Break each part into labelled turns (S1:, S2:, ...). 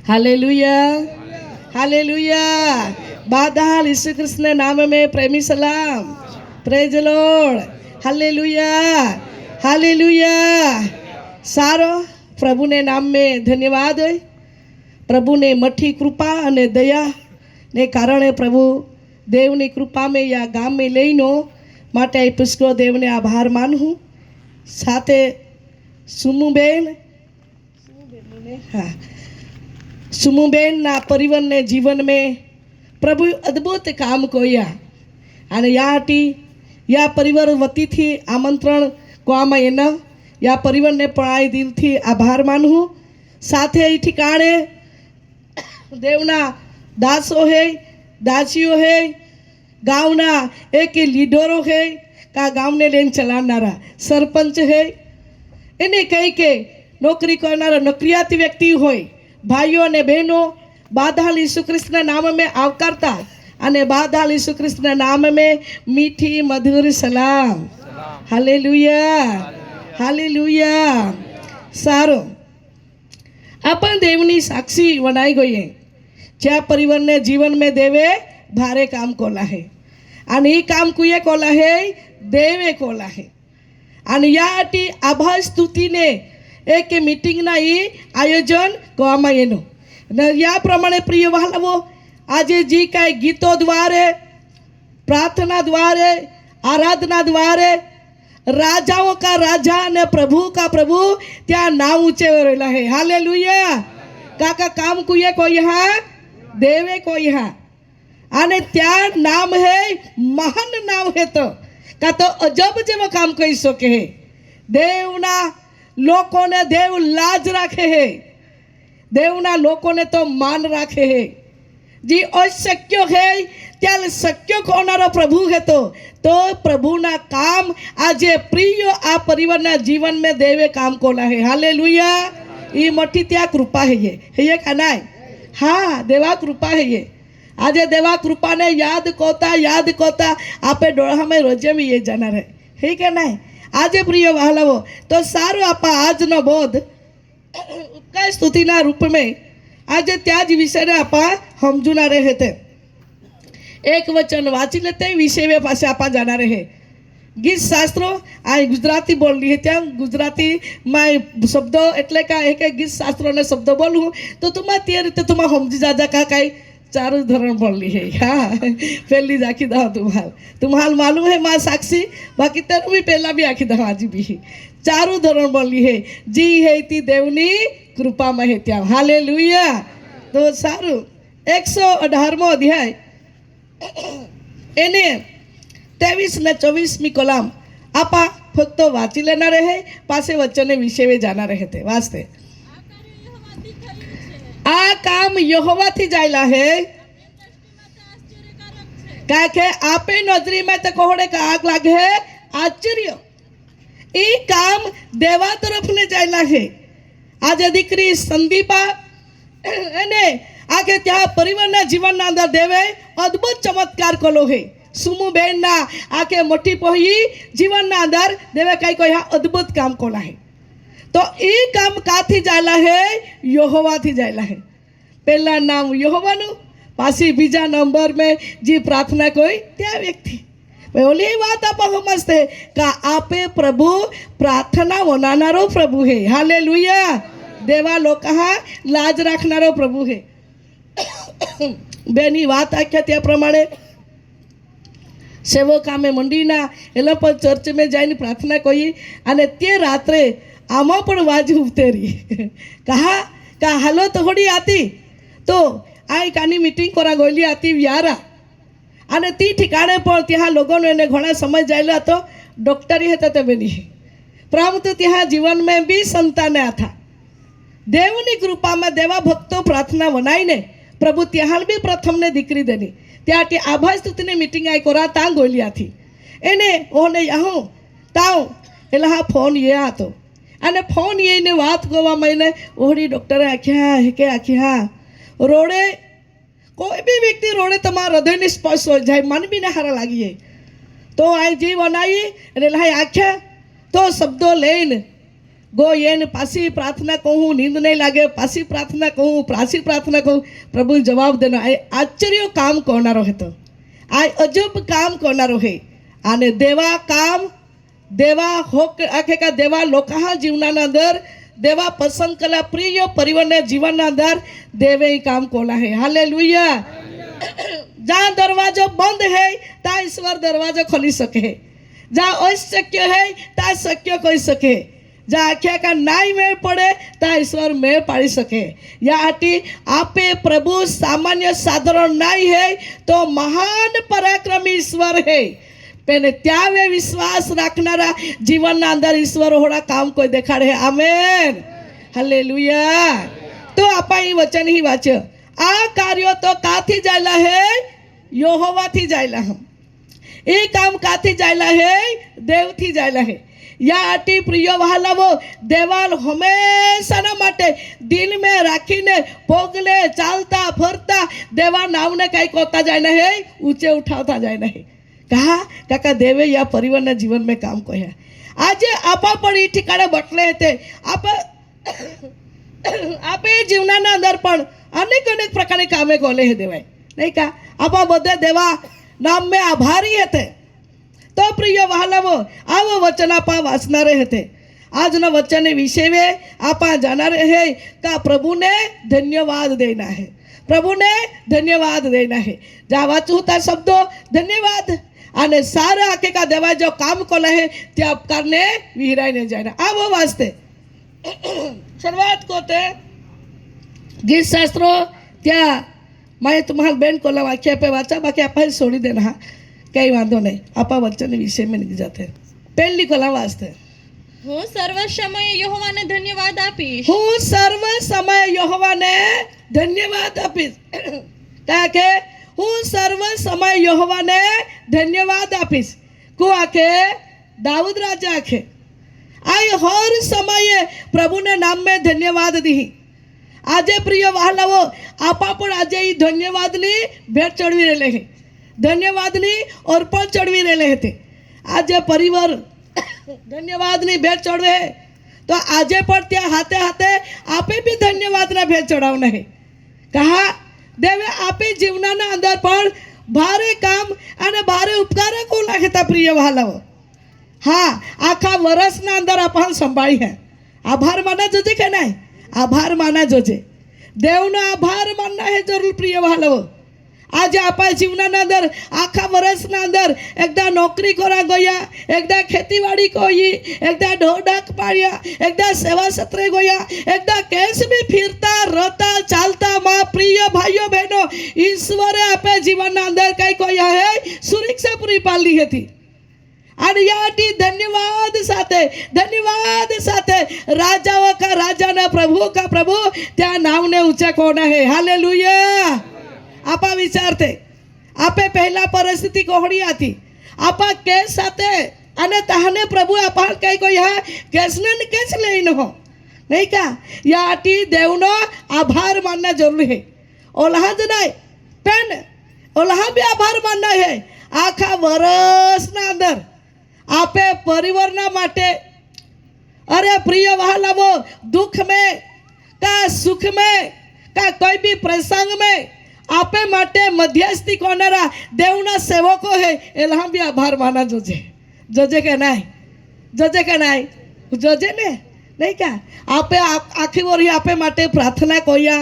S1: Hallelujah, hallelujah. बादल यीशु कृष्ण नाम में प्रेमी सलाम। Praise Lord, hallelujah, hallelujah. सारो प्रभु ने नाम में धन्यवाद है। प्रभु ने मठी कृपा અને દયા ને કારણે પ્રભુ દેવની કૃપા में या ગામ में લઈનો માટે પુષ્કો દેવને આભાર માનું સાથે સુમુબેન સુમુબેનના પરિવારને જીવન में प्रभु अद्भुत काम कोया અને યાટી या परिवार वतीથી आमंत्रण કોવામાં એના या परिवारને પણ આ દિલથી આભાર માનું સાથે એ ઠिकाणे देवना दासो है, दासियों है, गाँवना एक लीडरो है, का गाँव ने लेन चलानारा सरपंच है, इन्हें कही के नौकरी करनारा नौकरियाती व्यक्ति होय, भाइयों ने बहनों बादल यीशु कृष्ण नाम में आवकारता अने बादल यीशु कृष्ण नाम में मीठी मधुर सलाम। Hallelujah, hallelujah. सारो अपन देवनी साक्षी बनाई गई है ज्या परिवार ने जीवन में देवे भारे काम कोला है आणि ही काम कुये कोला है देवे कोला है आणि याटी आभार स्तुतीने एक मीटिंग ना ही आयोजन कोमा येनो न या प्रमाणे प्रिय वालावो आज जी काय गीतो द्वारे प्रार्थना द्वारे आराधना द्वारे राजाओं का राजा ने प्रभु का प्रभु त्या नाम ऊंचे रहेला है। हालेलुया। काका काम कुये को यहाँ देवे को यहाँ आने त्या नाम है महान नाम है तो का तो अजब जेव काम कही सके है। देवना लोगों ने देव लाज राखे है, देवना लोगों ने तो मान राखे है जी अशक्य है त्याल शक्य कोणारो प्रभु है तो प्रभुना काम आज प्रिय आ परिवारना जीवन में देवे काम कोला है। हालेलुया। ये मोटी त्या कृपा है ये का नाय हाँ देवा कृपा है ये आज देवा कृपा ने याद कोता आपे डोळा में रोजे में ये जाणार है के नाय आज प्रिय वालावो तो सारो आपा आज नो बोध उपकार स्तुतिना रूप में आज त्याज विषय ने आपा समजूना रहे थे। एक वचन वाची लेते विषय में पासे आपा जाना रहे गीत शास्त्रो आ गुजराती बोल रही है त्या गुजराती में शब्दों एटले का एक गीत शास्त्रों ने शब्द बोलूँ तो तुम्हारा ते रीते तुम्हारा समझी जाजा का कई चारों धरण बोल रही है। हाँ पहली जाकी दहा तुम्हारा मालूम है माँ साक्षी बाकी तेरू भी पहला भी आखी दहा आज भी चारों धरण बोल रही है जी है ती देवनी कृपा में है त्या। हालेलुया। तो सारू 118मो अध्याय एने 23 ने 24मी कलाम आपा फक्त वाची लेना रहे पासे वचने विषय में जाना रहे थे वास्ते आ काम यहोवा थी जायला है का के आपे नजरी में तो कोहड़े का आग लागे है आश्चर्य ई काम देवा तरफ ने जायला है। आज दीकरी संदीपा एने आगे त्या परिवारना जीवनना अंदर देवे अद्भुत चमत्कार कोलो है। सुमु बेन ना आके मोटी पोही जीवनना अंदर देवे कई कोई अद्भुत काम कोला है तो ई काम काथी जायला है यहोवा थी जायला है। पहला नाम यहोवानु पासी बीजा नंबर में जी प्रार्थना कोई त्या व्यक्ति बोली बात आप समझते का आपे प्रभु प्रार्थना वनानारो प्रभु है। हालेलुया। देवा लोग कहा लाज राखनारो प्रभु है। बेनी बात आख्या त्या प्रमाणे सेवका में मंडीना एला पर चर्च में जाइने प्रार्थना कोई अने ते रात्रे आमा पण वाज उतरी कहा का हालो तो होड़ी आती तो आई कानी मीटिंग करा गोली आती व्यारा अने ती ठिकाणे पण त्या लोगों ने घणा समय जायला तो डॉक्टरी हेता ते बेनी परंतु त्या जीवन में भी संतान था देवनी कृपा में देवा भक्तो प्रार्थना बनाईने प्रभु त्याहाल भी प्रथम ने दीकरी देनी त्याटी आभा स्तुतिनी मीटिंग आई कोरा ता गोलिया थी एने ओने याहू ताऊ एला हा फोन ये आतो अने फोन ये ने बात गोवा महीने ओहड़ी डॉक्टर आख्या है के आख्या रोडे कोई भी व्यक्ति रोडे तमारा हृदय ने स्पर्श हो जाए मन भी ना हारा लागी तो आई जी बनाई एने ला आख्या तो शब्दों लेन ગો એને પાછી પ્રાર્થના કહું, નીંદ નહીં લાગે, પાછી પ્રાર્થના કહું, પાછી પ્રાર્થના કહું, પ્રભુ જવાબ દેનો. આ આશ્ચર્ય કામ કરનારો હતો, આ અજબ કામ કરનારો હે. અને દેવા કામ દેવા હોક આખે કા દેવા લોકા જીવનાના અંદર દેવા પસંદ કલા પ્રિય પરિવારને જીવનના અંદર દેવે કામ કોલા હે. હાલેલુયા. જ્યાં દરવાજો બંધ હે ત્યાં ઈશ્વર દરવાજો ખોલી શકે, જ્યાં અશક્ય હે ત્યાં શક્ય કહી શકે, જ્યાં આખ્યા કા નાય મેળ પડે ત્યાં ઈશ્વર મેળ પાડી શકે. યા આટી આપે પ્રભુ સામાન્ય સાધારણ નાય હે તો મહાન પરાક્રમી ઈશ્વર હે. પેને ત્યાં વે વિશ્વાસ રાખનારા જીવનના અંદર ઈશ્વર હોડા કામ કોઈ દેખાડે હે. આમેન. હાલેલુયા. તો આપા એ વચન ही વાંચ્ય. આ કાર્યો તો કાથી જાયલા હે? યહોવાથી જાયલા હમ. એ કામ કાથી જાયલા હે? દેવથી જાયલા હે. યા આટી પ્રિય વહાલાવો, દેવાલ હંમેશાના માટે દિલ મેં રાખીને ભોગલે ચાલતા ફરતા દેવા નામને કઈ કોતા જાય ને હે, ઊંચે ઉઠાવતા જાય ને હે. कहा काका देवे या परिवार ना जीवन में काम को है. आज आपा पण ई ठिकाणे बटले थे. आपे जीवनाना अंदर पण अनेक अनेक प्रकारने कामे कोले हे देवाय नहीं का. आपा बधे देवा नाम में आभारी हते. तो प्रिय वहालावो आवो वचन आपा वाचनारे हते. આજના વચનને વિષયે આપા જાનારે હે का प्रभु ने धन्यवाद देना है, प्रभु ने धन्यवाद देना है. जा वाचू ता शब्दो धन्यवाद અને સારા આખે કા દેવા જો કામ કોલે હે તે આપકારને વિહરાઈ ને જાય. આ वो वास्ते શરૂઆત કોતે ગીત શાસ્ત્રો ત્યાં मैं तुम्हारा બેન કોલા વાક્ય पे वाचा, बाकी आपा छोड़ी देना. हाँ कई वांधो नहीं, आपा वचन विषय में नहीं जाते. पहली कोला वास्ते
S2: હું સર્વ સમયે યહોવાને ધન્યવાદ આપીશ.
S1: હું સર્વ સમય યહોવાને ધન્યવાદ આપીશ. કારણ કે હું સર્વ સમય યહોવાને ધન્યવાદ આપીશ. को आखे दाऊद राजा आखे आई हर समय प्रभु ने नाम में धन्यवाद दी. आजे प्रिय वहालाओ आपा पण आजे ई धन्यवाद नी भेट चढ़वी रहेले है, धन्यवाद नी अर्पण चढ़वी रहेले है. आजे परिवार धन्यवाद नी भेट चढ़वे तो आजे पण त्या हाथे हाथे आपे भी धन्यवाद ना भेट चढ़ावना है. कहा देवे आपे जीवनाना अंदर पण भारे काम अने भारे उपकार को लागता प्रिय वहालाओ. हाँ आखा वर्षना अंदर अपन संभाળી है. आभार माना जोजे के नहीं? आभार माना जोजे. देवनो आभार मानना है जरूर प्रिय वहालाओ. आज आपा जीवनाना अंदर आखा वर्षना अंदर एकदा नौकरी करा गया, एकदा खेतीवाड़ी कोई, एकदा ढोढाक पाड़िया, एकदा सेवा सत्रे गया, एकदा केस में फिरता रहता चालता माँ प्रिय भाइयों बहनों ईश्वरे आपे जीवनना अंदर कई कोया है सुरक्षा पूरी पाली थी. અને યાટી ધન્યવાદ સાથે રાજાઓ કા રાજા ને પ્રભુ કા પ્રભુ ત્યાં નામને ઊંચા કોના હે. હાલેલુયા. आपा विचारते आपे पहला परिस्थिति कोहड़ी आती आपा केस साथे अने ताहने प्रभु आपा कई कोई है केसने न केस लेन हो नहीं का. या आटी देवनो आभार मानना जरूरी है. ओलाहा ज नहीं पेन ओलाहा भी आभार मानना है. आखा वर्षना अंदर आपे परिवारना माटे अरे प्रिय वहालावो दुख में का सुख में का कोई भी प्रसंग में आपे माटे मध्यस्थी कोनारा देवना सेवको है एला भी आभार माना जोजे. जोजे के नहीं? जोजे के नहीं? जोजे ने नहीं क्या. आपे आखी ओर आपे माटे प्रार्थना कोया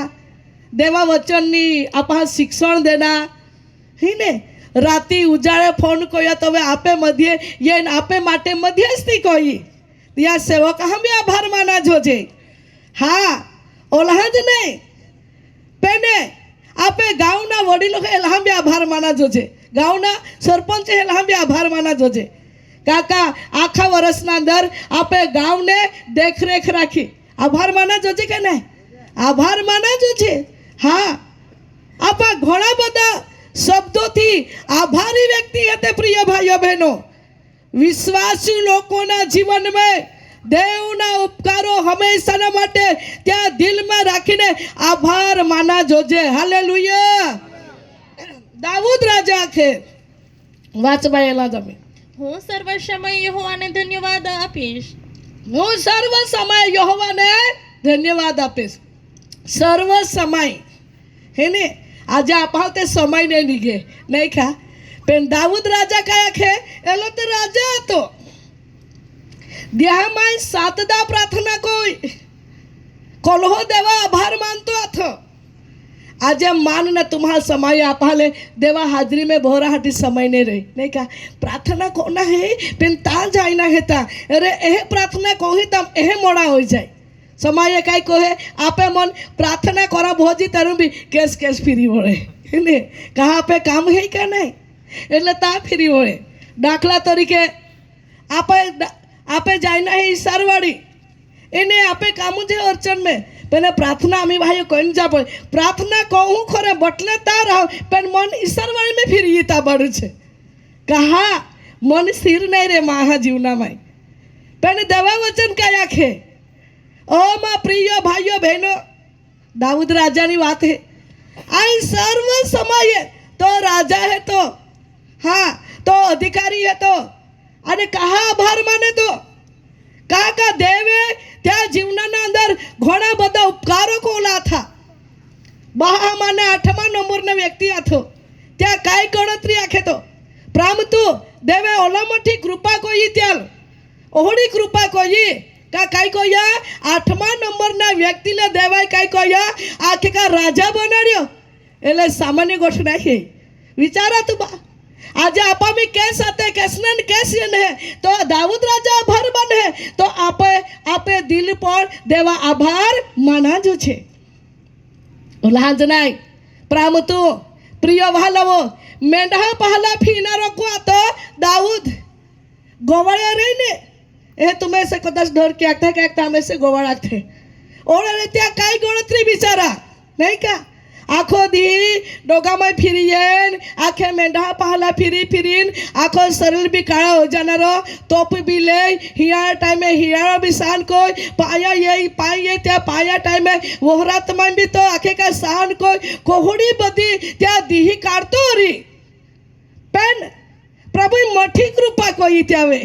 S1: देवा वचननी आपा शिक्षण देना ही ने राती उजाड़े फोन कोया तो वे आपे मध्य ये आपे माटे मध्यस्थी कोई या सेवक हम भी आभार माना जोजे. हाँ ओला ज नहीं पेने आपे गाँवना वडीलो है एला भी आभार माना जोजे, गाँवना सरपंच है एला भी आभार माना जोजे. काका आखा वर्षना अंदर आपे गाँव ने देखरेख राखी आभार माना जोजे के नहीं? आभार माना जोजे. हाँ आपा घणा बधा शब्दों आभारी व्यक्ति हते प्रिय भाइयों बहनों. विश्वासी लोकोना जीवन में देवना उपकारो हमेशा माटे त्या दिल में राखीने आभार माना जोजे. हालेलुया. दाऊद राजा के वाचबायला जमे
S2: હું સર્વ સમયે યહોવાને ધન્યવાદ આપીશ.
S1: હું સર્વ સમય યહોવાને ધન્યવાદ આપીશ. સર્વ સમય હે ને આજે આપા તે સમય નહીં નીકળે નહીં ખા પણ દાઉદ રાજા કયા ખે એલો તો રાજા હતો. દેહમાં સાતદા પ્રાર્થના કોઈ કોલ્હો દેવા આભાર માનતો હતો. આજે मान न तुम्हारा समय आपाले देवा हाजरी में भोरा हटी समय नहीं रही नहीं का प्रार्थना कोना है पेन ता जाइना है ता अरे एह प्रार्थना कोही तम एह मोड़ा हो जाए समय काई को है आपे मन प्रार्थना करा भोजी तरु भी केस केस फिरी वळे ने कहाँ पे काम है का नहीं એટલે તા ફરી વળે. દાખલા તરીકે आपे जाइना है ईश्वरवाड़ी એને આપે કામ છે અર્ચન में पहले प्रार्थना अमी भाई कोई जा पड़े प्रार्थना कहूँ खरे बटले तार पेन मन ईश्वरवाणी में फिर ये ताबड़ छे कहा मन स्थिर नहीं रे महा जीवना में पेन देवा वचन क्या आखे ओ माँ प्रिय भाइयों बहनों दाऊद राजा की बात है आई सर्व समय तो राजा है तो हाँ तो अधिकारी है तो अरे कहा आभार माने तो का देवे त्या जीवनाना अंदर घणा बधा उपकारो कोला था. बहामाने 8मा नंबरना व्यक्ति હતો त्या काय गणतरी आखे तो प्रामतु देवे ओलामठी कृपा कोई त्याल ओहड़ी कृपा कोई का काय कोया 8मा नंबरना व्यक्तिले देवाय काय कोया आखे का राजा बनाड्यो એટલે સામાન્ય गोष्ट नहीं विचारा तू बा આજે આપા में केस आते केसनन केस है तो दाऊद राजा आभार बने तो आपे दिल पर देवा आभार माना जो छे लांज नाय प्रामतु प्रिय भालवो मेंढा पहला फीना रखो तो दाऊद गोवाड़ा रही ने ए तुम्हें से कदाच डर के आखते के आखता हमें से गोवाड़ा थे और अरे त्या काई गणतरी बिचारा नहीं का आखो दी डोगा में फिरियन आखे मेंढा पहला फिरी फिरीन आखो शरीर भी काला हो जाना रो तोप भी ले हियार टाइम में हियार भी सान कोई पाया त्या पाया टाइम में वोहरात में भी तो आखे का सान कोई कोहड़ी बदी त्या दीही काटतो री पेन प्रभु मठी कृपा कोई त्यावे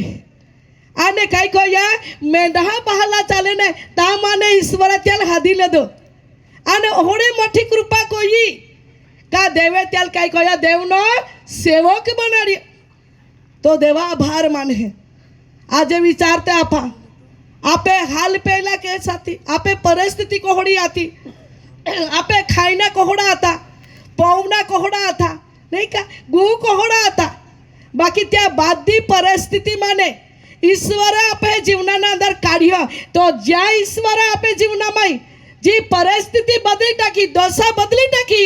S1: आने काय कोया मेंढा पहला चाले ने ता माने ईश्वर त्याल हादी ले दो आने ओहड़े मठी कृपा कोई का देवे त्याल काय कोया देवनो सेवक बनाड़ी तो देवा आभार माने आज विचारते आपे हाल पहला केस आती आपे परिस्थिति कोहड़ी आती आपे खाईना कोहड़ा आता पौना कोहड़ा आता नहीं का गु कोहड़ा आता बाकी त्या बादी परिस्थिति माने ईश्वर आपे जीवना अंदर काढ़्या तो ज्या ईश्वर आपे जीवना में जी परिस्थिति बदली टाकी दशा बदली टाकी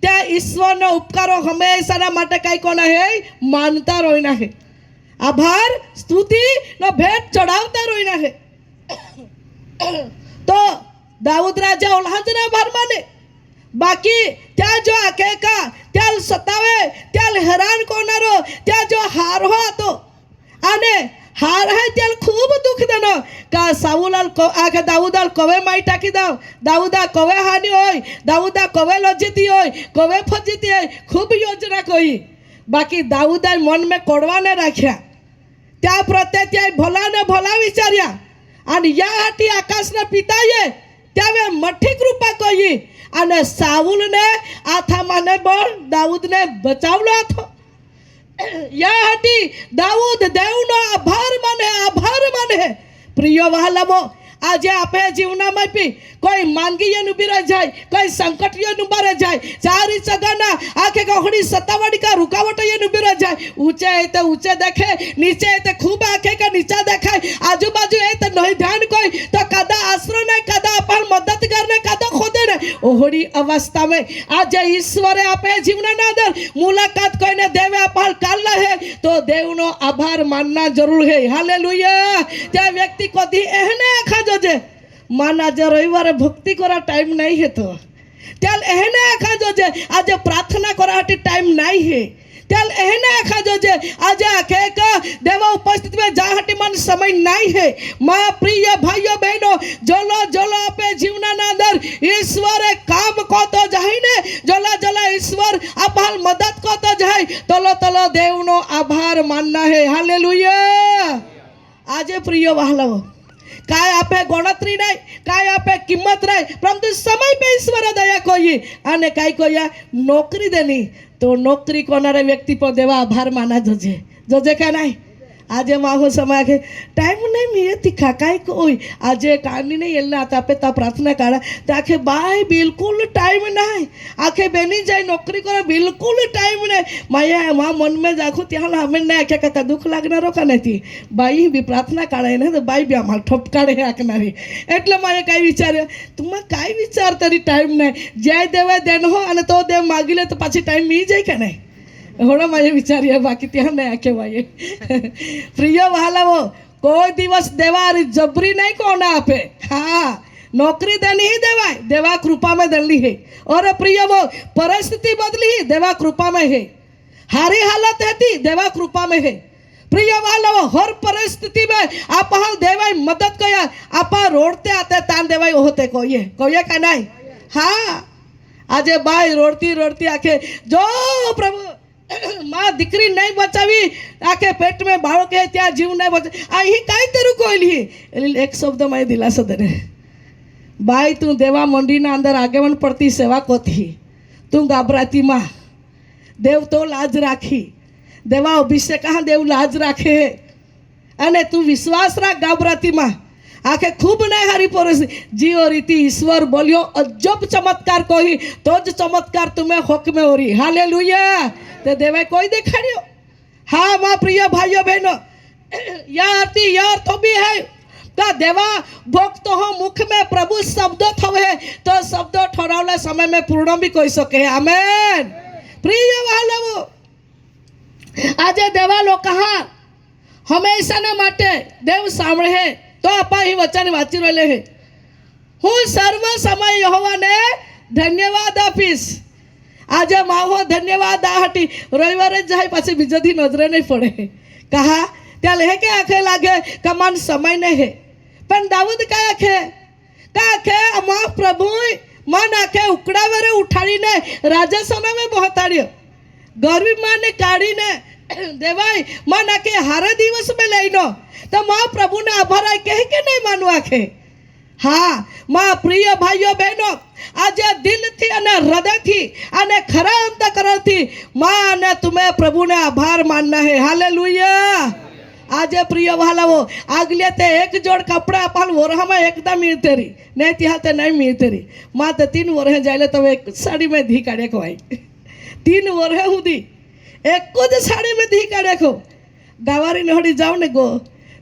S1: त्या ईश्वर नो उपकारो हमेशा माटे कई कोना है मानता रोइना है आभार स्तुति नो भेंट चढ़ावता रोइना है. तो दाऊद राजा ओल्हाजना आभार माने बाकी त्या जो आके का त्याल सतावे त्याल हैरान कोनारो त्या जो हार हो तो आने हार है त्याल खूब दुख देनो का साउलाल को आके दाऊदाल कवे माई टाकी दाव दाऊदा कवे हानि होय दाऊदा कवे लज्जिती होय कवे फज्जिती होय खूब योजना कोई बाकी दाऊदा मन में कोड़वा ने राख्या त्या प्रत्ये त्या भला ने भला विचार्या आणि या हाटी आकाश ने पिताये त्यावे मठी कृपा कोई અને સાઉલ ને આથા માને બળ દાऊद ने बचावलो હતો या हटी दाऊद देवनो आभार माने प्रिय वहालमो આજે આપે જીવનામાં બી કોઈ માંગીએ નું બી જાય કોઈ સંકટીએ નું બરે જાય ચારી સગાના આખે કોહડી સતાવડી કા रुकावट ये નું બી જાય ऊंचे है तो ऊंचे देखे नीचे है तो खूब आखे का नीचा देखाय आजू बाजू है तो नहीं ध्यान कोई तो कदा आश्रय ने कदा अपन मदद करने कदा खोदे ने ओहड़ी अवस्था में आज ईश्वरे आपे जीवना अंदर मुलाकात कोई ने देवे अपन काल है तो देवनो आभार मानना जरूर है हालेलुया त्या व्यक्ति को दी एहने आखा जोजे मान आज रविवार भक्ति करा टाइम नहीं है तो त्याल एहने आखा जोजे आज प्रार्थना करा टाइम नहीं है त्याल एहने आखा जोजे आज आखे का देवा उपस्थित में जाहटी मन समय नहीं है माँ प्रिय भाइयों बहनों जलो जलो आपे जीवना अंदर ईश्वर काम को तो जाहि ने जला जला ईश्वर आपल मदद को तो जाए तलो तलो देवनो आभार मानना है हालेलुया. आज प्रिय वहालव काय आपे गणतरी नाही, काय आपे किंमत नाही, परंतु समय पे ईश्वर दया कोई અને काय कोया नोकरी देनी तो नोकरी कोणारे व्यक्ति पर देवा आभार माना जजे जजे का नाही. આજે માહો સમાગે ટાઈમ નહીં મળે તીખા કાંઈ કોઈ આજે કામની નહીં એલના હતા આપે તા પ્રાર્થના કાઢા તો આખે બાય બિલકુલ ટાઈમ નહીં આખે બેની જાય નોકરી કરે બિલકુલ ટાઈમ નહીં માયા મા મન में જાખું ત્યાં અમે નહીં આખ્યા કાકા દુઃખ લાગનારો કા નથી બાઈ બી પ્રાર્થના કાઢે ને તો બાઈ બી આમાં ઠપકાડે હાકનારી એટલે માએ કાંઈ વિચાર્યો તું કાંઈ વિચાર તારી ટાઈમ નહીં જ્યાં દેવાય દેન હો અને તો દેવ માગી લે તો પાછી ટાઈમ મી જાય કે નહીં હોડા માએ વિચાર્યા બાકી ત્યાં નહીં આખે ભાઈએ પ્રિય વહાલાઓ કોઈ દિવસ દેવા જબરી નહીં કોને આપે हाँ नौकरी देनी ही देवा देवा कृपा में दली है और प्रिय वो परिस्थिति बदली ही देवा कृपा में है हारी हालत है थी देवा कृपा में है प्रिय वाला हर परिस्थिति में आप देवा मदद कया आप रोडते आते तान देवा होते कोई का नहीं हाँ आज बाई रोडती रोडती आखे जो प्रभु माँ दीकरी नहीं बचावी आखे पेट में बाळो के त्या जीव नहीं बचा अही काई तेरू कोई ली एक शब्द मैं दिलासा दे बाई तू देवा मंडी ना अंदर आगेवन पड़ती सेवा को थी तू घबराती माँ देव तो लाज राखी देवा अभिषेक कहाँ देव लाज राखे अने तू विश्वास राख घबराती माँ आखे खूब नहीं हारी परिस्थिति जीओ रीति ईश्वर बोलियो अजब चमत्कार कोई तो ज चमत्कार तुम्हें हक में हो रही हालेलुया ते देवा कोई देखाड़ियो हाँ माँ प्रिय भाइयों बहनों यार आरती यार तो भी है का देवा भक्त हो मुख में प्रभु शब्द थवे तो शब्द ठहरावले समय में पूर्ण भी कोई सके आमेन प्रिय वालों आज देवा लोग कहा हमेशा ने माटे देव सामने है तो आपा ही वचन वाची रहे है हूँ सर्व समय यहोवा ने धन्यवाद आपीश आज माहो धन्यवाद आ हटी रविवार जाए पाछे बीजे दी नजरे नहीं पड़े कहा त्या ले के आखे लागे कमान समय नहीं है पण दाऊद का आखे माँ प्रभु मन आखे उकड़ा वेरे उठाड़ी ने राजसना में पहुंचाड़ियो गरीब माँ ने काढ़ी ने देवाई मन आखे हारे दिवस में लईनो तो माँ प्रभु ने आभार आए कहे के नहीं मानू आखे हाँ माँ प्रिय भाइयों बहनों आज दिल थी अने हृदय थी अने खरा अंतकरण थी माँ ने तुम्हें प्रभु ने आभार मानना है हालेलुया आज प्रिय वालाओ आगले ते एक जोड़ कपड़ा अपन वरहा में एकदम मिलते रही नहीं तिहाते नहीं मिलते रही माँ तो 3 वर्ष जाए तो एक साड़ी में धी काढ़े को आई 3 वर्ष हुदी एक कुछ साड़ी में धी काढ़े को गावारी नहड़ी जाओ ने गो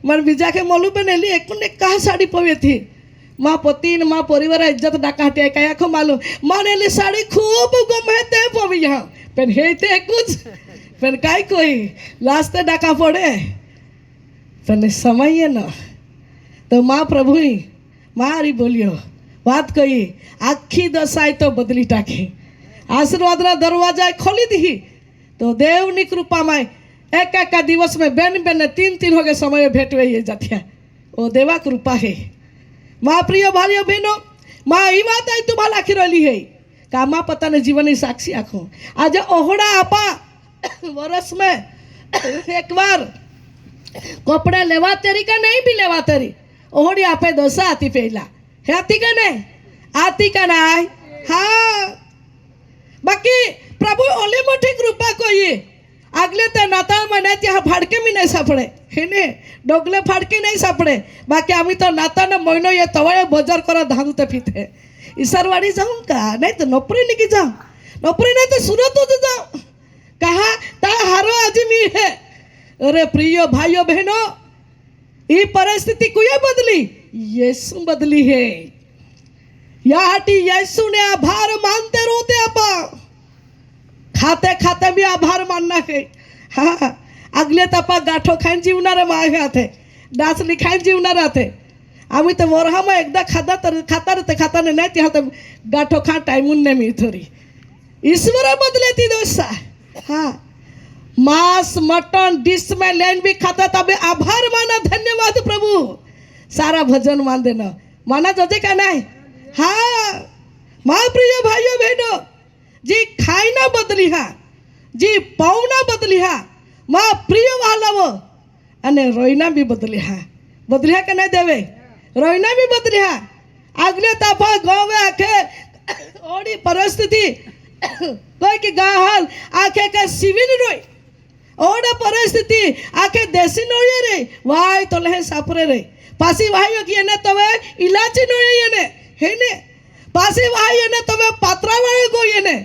S1: मन बीजा के मोलू पे नेली एक ने कहा साड़ी पवे थी माँ पति माँ परिवार इज्जत डाका हटे क्या को मालूम माँ नेली साड़ी खूब गमे ते पवी यहाँ पेन हेते कुछ पेन काय कोई लास्ट डाका पड़े पेन समय है ना तो माँ प्रभु ही मारी बोलियो बात कही आखी दशाई तो बदली टाकी आशीर्वाद ना दरवाजा खोली दी तो देवनी कृपा में एक एक दिवस में बेन बेन 3 हो गए समय भेट हुए जाती वो देवा कृपा है माँ प्रिय भाइयों बहनों माँ ये बात आई तुम्हारा आखिर रही है का माँ पता ने जीवन की साक्षी आखो आज ओहड़ा आपा वर्ष में एक बार कपड़े लेवा तेरी का नहीं भी लेवा तेरी ओहड़ी आपे दोसा आती पहला है आती का नहीं आती का नहीं हाँ बाकी प्रभु ओली मोटी कृपा कोई आगले ते नाताळ मने त्या फाडके मी नाही सापडे हे ने डोगले फाडके नाही सापडे बाकी आम्ही तो नाताना महिनो ये तवळे बजार करा धानू ते फिते इसरवाडी जाऊन का नाही तो नोकरी निकी जाऊ नोकरी नाही तो सुरत होते जाऊ कहा ता हारो आज मी है अरे प्रिय भाइयों बहनों ये परिस्थिति कुया बदली यीशु बदली है याटी यीशु ने आभार मानते रोते आपा खाते खाते भी आभार मानना है हाँ अगले तपा गाठो खाइन जीवनारे मागे आते डासली खाइन जीवनारे आते आम्ही तर वरहा में एकदा खाता नाही त्या गाठो खा टाइमून नाही मिळतोरी ईश्वर बदले ती दोसा हाँ मांस मटन डिश में लेन भी खाता तब आभार माना धन्यवाद प्रभु सारा भजन मान देना माना जजे का नहीं हाँ माँ प्रिय भाइयों बहनों जी खाइना बदली हा जी पावना बदली हा माँ प्रिय वाला वो अने रोइना भी बदली हा का नहीं देवे रोयना भी बदलिया आगले ताफा गाँव में आखे ओडी परिस्थिति कोई की गाहल आखे का सिविल रोई ओडा परिस्थिति आखे देशी नोये रे वाई तो लहे सापरे रे पासी वाई की ने तवे इलाची नोये ने है ने पासी वाई ने तवे पात्रा वाले को ये ने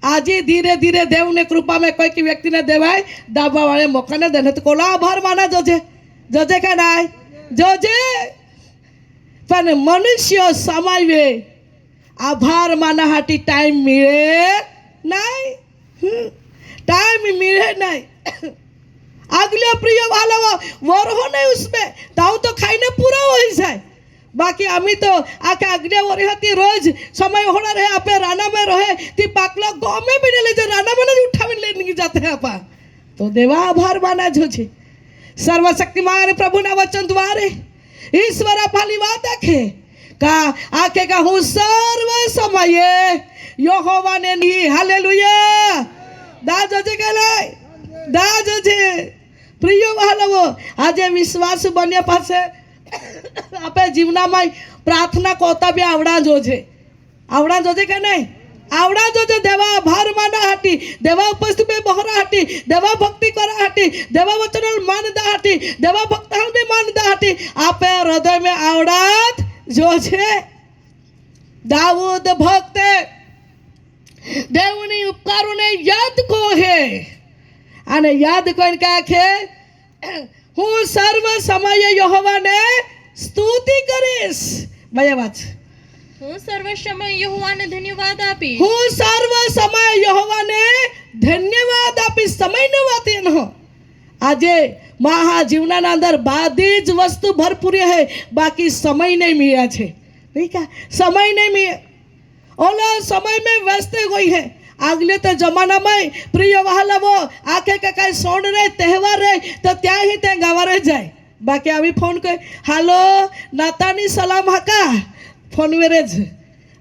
S1: आज ही धीरे धीरे देव ने कृपा में कोई की व्यक्ति ने देवाय दाबा वाले मौका ने देने तो कोला आभार माना जोजे जोजे का नाय जोजे पण मनुष्य समय वे आभार माना हाटी टाइम मिले नहीं टाइम मिले नहीं अगले प्रिय वाला वर हो नहीं उसमें ताऊ तो खाईने पूरा हो ही जाए बाकी आम्ही तो आके अगले वरी हाती रोज समय होना रहे आपे राना में रहे ती पाकला गाँव में भी ले जे राना में नहीं उठा में लेने जाते हैं आपा तो देवा आभार माना जो छे सर्वशक्तिमान प्रभु ना वचन द्वारे ईश्वर आपली वात आखे का आखे का हूँ सर्व समय यहोवा ने नी हालेलुया दा जोजे कहलाय दा जोजे प्रिय वालवो आज विश्वास बन्या पासे आपे जीवना में प्रार्थना कोता भी आवड़ा जोजे का नहीं आवड़ा जोजे देवा आभार माना हाटी देवा उपस्थित में बहरा हाटी देवा भक्ति करा हाटी देवा वचन मान दा हाटी देवा भक्तान भी मान दा हाटी आपे हृदय में आवड़ात जोजे दाऊद भक्त देवनी उपकारों याद को है आने याद कोण का खे हूँ सर्व समय यहोवा ने स्तुति करीश भैया बात
S2: હું સર્વ સમય યહોવાને ધન્યવાદ આપી
S1: હું સર્વ સમય યહોવાને ધન્યવાદ આપી સમયની વાત એ ન આજે મહા જીવનના અંદર બધી જ વસ્તુ ભરપૂર હે બાકી સમય નહીં મળ્યા છે નહીં કા સમય નહીં મળે ઓલો સમય में व्यस्त होई है આગલે તો જમાનામાં પ્રિય વહાલાવો આખે કે કાંઈ સોણ રે તહેવાર રે તો ત્યાં ही ત્યાં ગાવા જાય બાકી આવી ફોન કરે હાલો નાતાની સલામ હાકા फोन वेरेज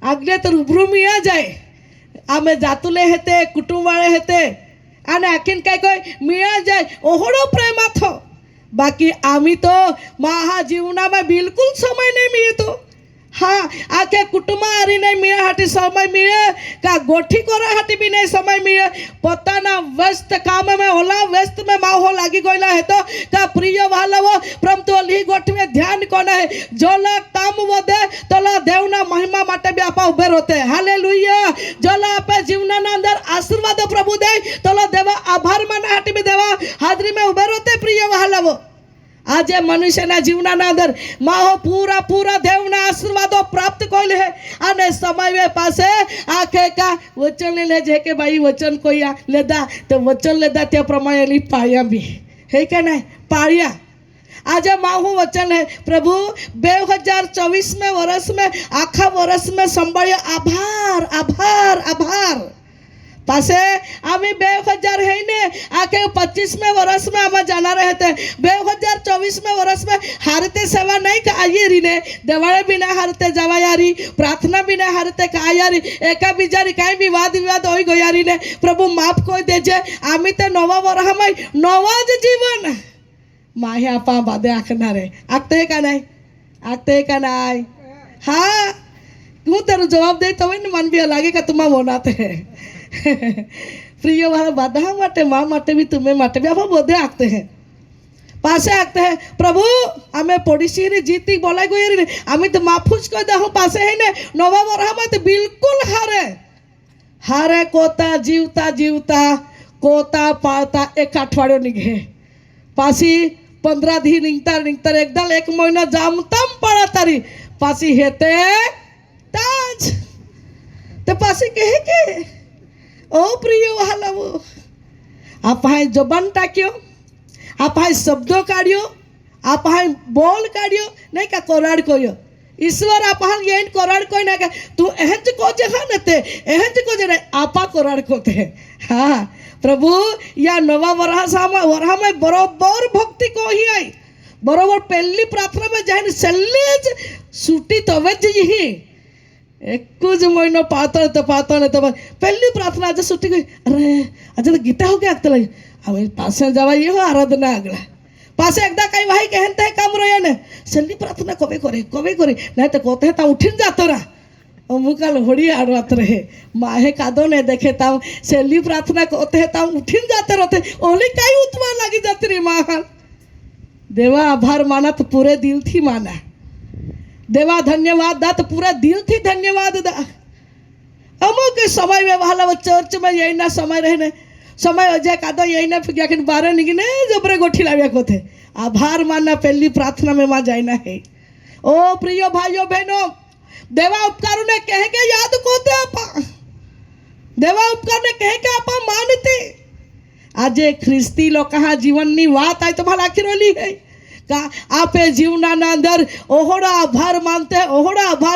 S1: आगले तो रूबरू मिया जाए आमे जातुले हेते कुटुंब वाले हेते आने आखिन काय कोई मिया जाए ओहड़ो प्रेमा थो बाकी आमी तो महा जीवना में बिल्कुल समय नहीं मिले तो हाँ आके कुटुंब आरी नहीं मिया हाटी समय मिले का गोठी कोरा हाटी भी नहीं समय मिले पता ना व्यस्त काम में होला व्यस्त में माहौल लागी गोइला है तो का प्रिय वाला वो परम तो ली गोठी में ध्यान कोना है जोला काम वदे तोला देवना महिमा माटे भी आपा उभे रहते हालेलुया जोला आपे जीवना ना अंदर आशीर्वाद प्रभु दे तोला देवा आभार माना हाटी भी देवा हाजरी में उभे रहते प्रिय वाला वो आज मनुष्यना जीवना अंदर माहो पूरा पूरा देवना आशीर्वादों प्राप्त कोई है आने समय पासे आखे का वचन ले जे के भाई वचन कोई लेदा तो वचन लेदा त्या प्रमाणे पाया भी है क्या नहीं पाया आज माहू वचन है प्रभु 2024 में वर्ष में आखा वर्ष में संभालिया आभार आभार आभार पासे आम्ही 2000 है ने आके 25 में वर्ष में आम जाना रहते 2024 में वर्ष में हारते सेवा नहीं आई री ने देवाड़े भी ना हारते जावा यारी प्रार्थना भी ना हारते का यारी एका बिजारी कहीं भी वाद विवाद हो गया री ने प्रभु माफ कोई देजे आम्ही ते नवा वरह में नवाज जीवन माहे आपा बादे आखना रे आखते का नहीं हाँ तू तेरे जवाब दे तो मन भी लागे का तुम्हें बोनाते हैं प्रिय वाला बाधा माटे माँ माटे भी तुम्हें माटे भी आप बोधे आते हैं पासे आते हैं प्रभु हमें पड़ोसी रे जीती बोला गई रे हमें तो माफूज कर दे पासे है ने नवा वरह में तो बिल्कुल हारे कोता जीवता कोता पाता एक अठवाडियो निघे पासी 15 दी निघता एकदम एक महीना जामतम पड़ा तारी पासी हेते ताज तो पासी कहे के ओ प्रिय वाला वो आप हाय जबान टाक्यो आप हाय शब्दों काढ़ियो आप हाय बोल काढ़ियो नहीं का कोराड़ कोयो ईश्वर आप हाल ये कोराड़ कोई ना का तू एहंज को जगह नते एहंज को जने आपा कोराड़ कोते हाँ प्रभु या नवा वरहा में बरोबर भक्ति को ही आई बरोबर पहली प्रार्थना में जाए सल्लेज सूटी तवे जी एक महीना पाता तो पहली प्रार्थना आज छुट्टी गई अरे आज तो गीता हो गया लगे हमें पास जावा ये हो आराधना अगला पासे एकदा काही भाई कहते हैं काम रहे ने सल्ली प्रार्थना कवे करे नहीं तो कहते हैं ता उठिन जातो रा मुकाल होड़ी आड़वात रहे माहे कादो ने देखे ताऊ सल्ली प्रार्थना कहते हैं ताऊ उठिन जाते रहते ओली काई उतवा लगी जाती रे मां देवा आभार माना तो पूरे दिल थी माना देवा धन्यवाद दा तो पूरा दिल थी धन्यवाद दा अमुक समय में वाला वो चर्च में यही ना समय रहने समय अजय कादो यही ना फिर क्या बारह निकने जबरे गोठी लाव्या को थे आभार मानना पहली प्रार्थना में वहाँ जाना है ओ प्रियो भाइयों बहनों देवा उपकारों ने कहे के याद कोते आपा देवा उपकार ने कहे के आपा मानते आज ख्रिस्ती लोग कहाँ जीवन नी बात आई तो भला आखिर है का आपे जीवना अंदर ओहोड़ा आभार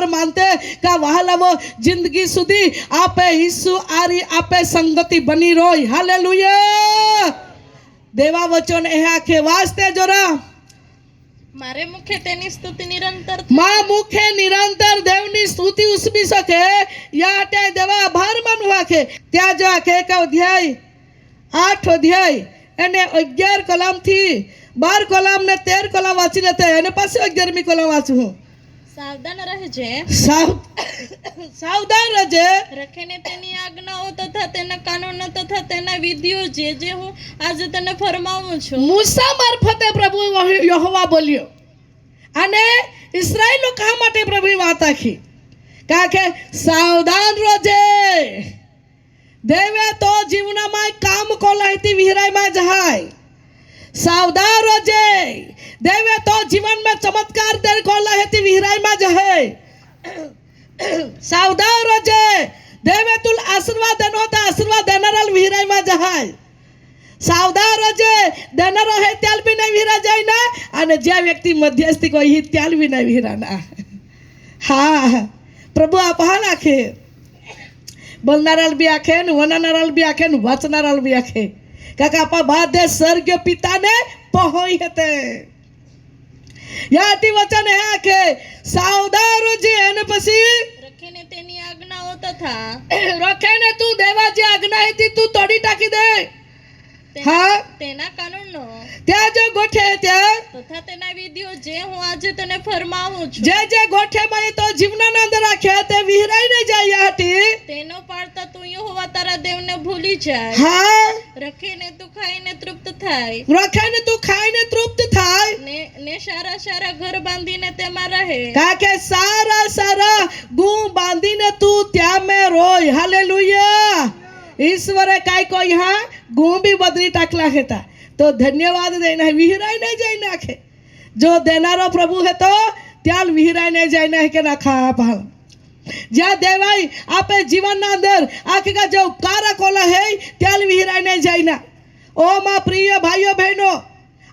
S1: मानते का वहां वो जिंदगी सुधी आपे यीशु आरी आपे संगति बनी रोई हालेलुया देवा वचन ए आखे वास्ते जोरा
S2: મારે મુખે તેની સ્તુતિ નિરંતર
S1: માં મુખે નિરંતર દેવની સ્તુતિ ઉસમી શકે યા અટે દેવા આભાર માનવા કે ત્યાં જો આખે એક અધ્યાય 8 અધ્યાય એને 11 કલામ થી 12 કલામ ને 13 કલામ વાંચી લેતે એને પાછું 11મી કલામ વાંચું હું
S2: સાવધાન રહેજે
S1: સાવધાન રહેજે
S2: રખીને તેની આજ્ઞાઓ તથા તેના કાનૂનો તથા તેના વિધિઓ જે હું આજે તને ફરમાવું છું
S1: મૂસા મારફતે પ્રભુ યહોવા બોલ્યો અને ઇસ્રાયેલ લોકો આ માટે પ્રભુએ વાત આખી કાકે સાવધાન રહેજે દેવે તો જીવનામાં કામ કોલાહીથી વિહરાયમાં જહાય सावधान रोजे देवे तो जीवन में चमत्कार देर को लहेती विहराई में जहे सावधान रोजे देवे तुल आशीर्वाद देनो तो आशीर्वाद देनारल विहराई में जहाय सावधान रोजे देनारो है त्याल भी नहीं विहरा जाए ना अने जे व्यक्ति मध्यस्थी को ही त्याल भी नहीं विहराना हाँ प्रभु आप हाँ आखे बोलनारल भी आखे वनानारल भी आखे वचनारल भी आखे काका आपा बाधे स्वर्गीय पिता ने पहोई हते याती वचन है के सावधान जे एने पसी
S2: રખીને તેની આજ્ઞાઓ તથા
S1: रखे ने तू देवा जे आज्ञा है ती तू तोड़ी टाकी दे हाँ
S2: તેના કાનૂનો
S1: त्या जो गोठे त्या
S2: તથા તેના વિધિઓ જે હું આજે તને ફરમાવું છું
S1: जे जे गोठे में तो जीवना अंदर राखे ते विहराई नहीं जाय हती
S2: તેનો પાળતા તું યહોવા તારા દેવને ભૂલી જાય
S1: हाँ
S2: રખીને તું ખાઈને તૃપ્ત થાય
S1: रखे ने तू खाई ने तृप्त थाय
S2: ને સારા સારા ઘર બાંધીને તેમાં રહે
S1: काके सारा सारा गू बांधी ने तू त्या में रोय हालेलुया ईश्वरे काय को यहाँ गू भी बदली टाकला है था तो धन्यवाद देना है विहराई नहीं जाए नाखे जो देनारो प्रभु है तो त्याल विहराई नहीं जाए ना है के ना खा पाल ज्या देवाई आपे जीवन ना अंदर आखे का जो उपकार कोला है त्याल विहराई नहीं जाए ना ओ माँ प्रिय भाइयों बहनों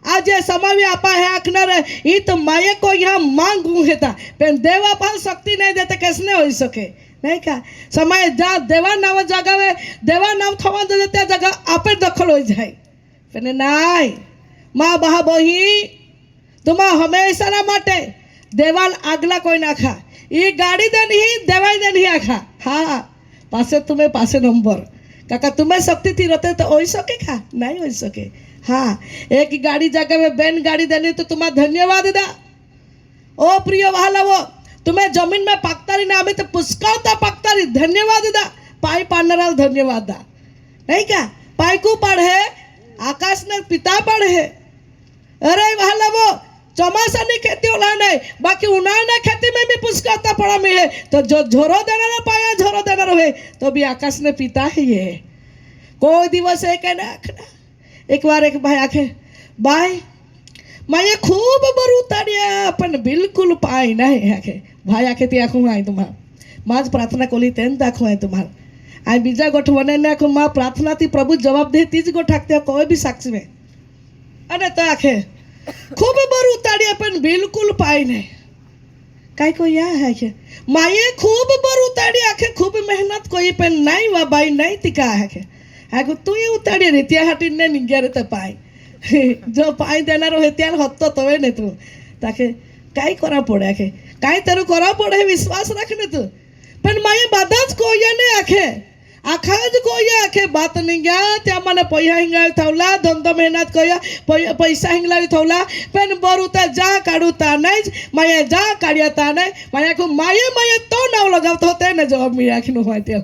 S1: आज समय आपा है आखनर ई तो माये को यहाँ मांगू है था पर देवा पाल शक्ति नहीं देते कैसे हो सके नहीं का समय जहाँ देवा नाव जगह में देवा नाव थवा देते जगह आपे दखल हो जाए पर नहीं माँ बहा बही तुम हमेशा ना माटे देवाल आगला कोई ना खा ये गाड़ी देनी ही देवाई देनी ही आखा हाँ पासे तुम्हें पासे नंबर काका तुम्हें शक्ति थी रहते तो हो सके खा नहीं हो सके हाँ एक गाड़ी जगह में बैन गाड़ी देनी तो तुम्हारा धन्यवाद दा ओ प्रिय वाला वो तुम्हें जमीन में पाकतारी ना तो पुष्कळता पाकतारी धन्यवाद दा पाई पाडणारा धन्यवाद दा नहीं क्या पाई को पढ़े आकाश ने पिता पढ़े अरे वाला वो चौमासा नहीं खेती ओला नहीं बाकी उन्हाळा खेती में भी पुष्कळता पड़ा मिले तो जो झोरो देना पाया झोरो देना रहे तो भी आकाश ने पिता ही है कोई दिवस एक है ना एक बार एक भाई आखे भाई माये खूब बरू ताड़िया पण बिल्कुल पाई नहीं आखे भाई आखे ती आखू आई तुम्हारा माज प्रार्थना कोली तेन दाखो आई तुम्हारा आई बीजा गोठ वने ने आखू मां प्रार्थना थी प्रभु जवाब दे तीज गोठ ठाकते कोई भी साक्षी में अने तो आखे खूब बरू ताड़िया पण बिल्कुल पाई नहीं काई को या है के माये खूब बरू ताड़ी आखे खूब मेहनत कोई पण नहीं वा भाई नहीं तिका है के आगो तू ये उताड़ी रितिया हाटी ने निग्यारे ते पाई जो पाई देना रहे त्यार हत्तो तवे ने तू ताके काई करा पड़े आखे काई तेरू करा पड़े विश्वास रखने तू पण माये बादाज को ये ने आखे आखा ज कोया आखे बात नहीं गया त्या मने पैसा हिंगावी थवला धंधो मेहनत कोया पैसा हिंगलावी थवला पण बरुता जा काढूता नाही माया जा काढ्याता नाही माया को माये तो नाव लगावत होते ने जवाब मी आखिनो होते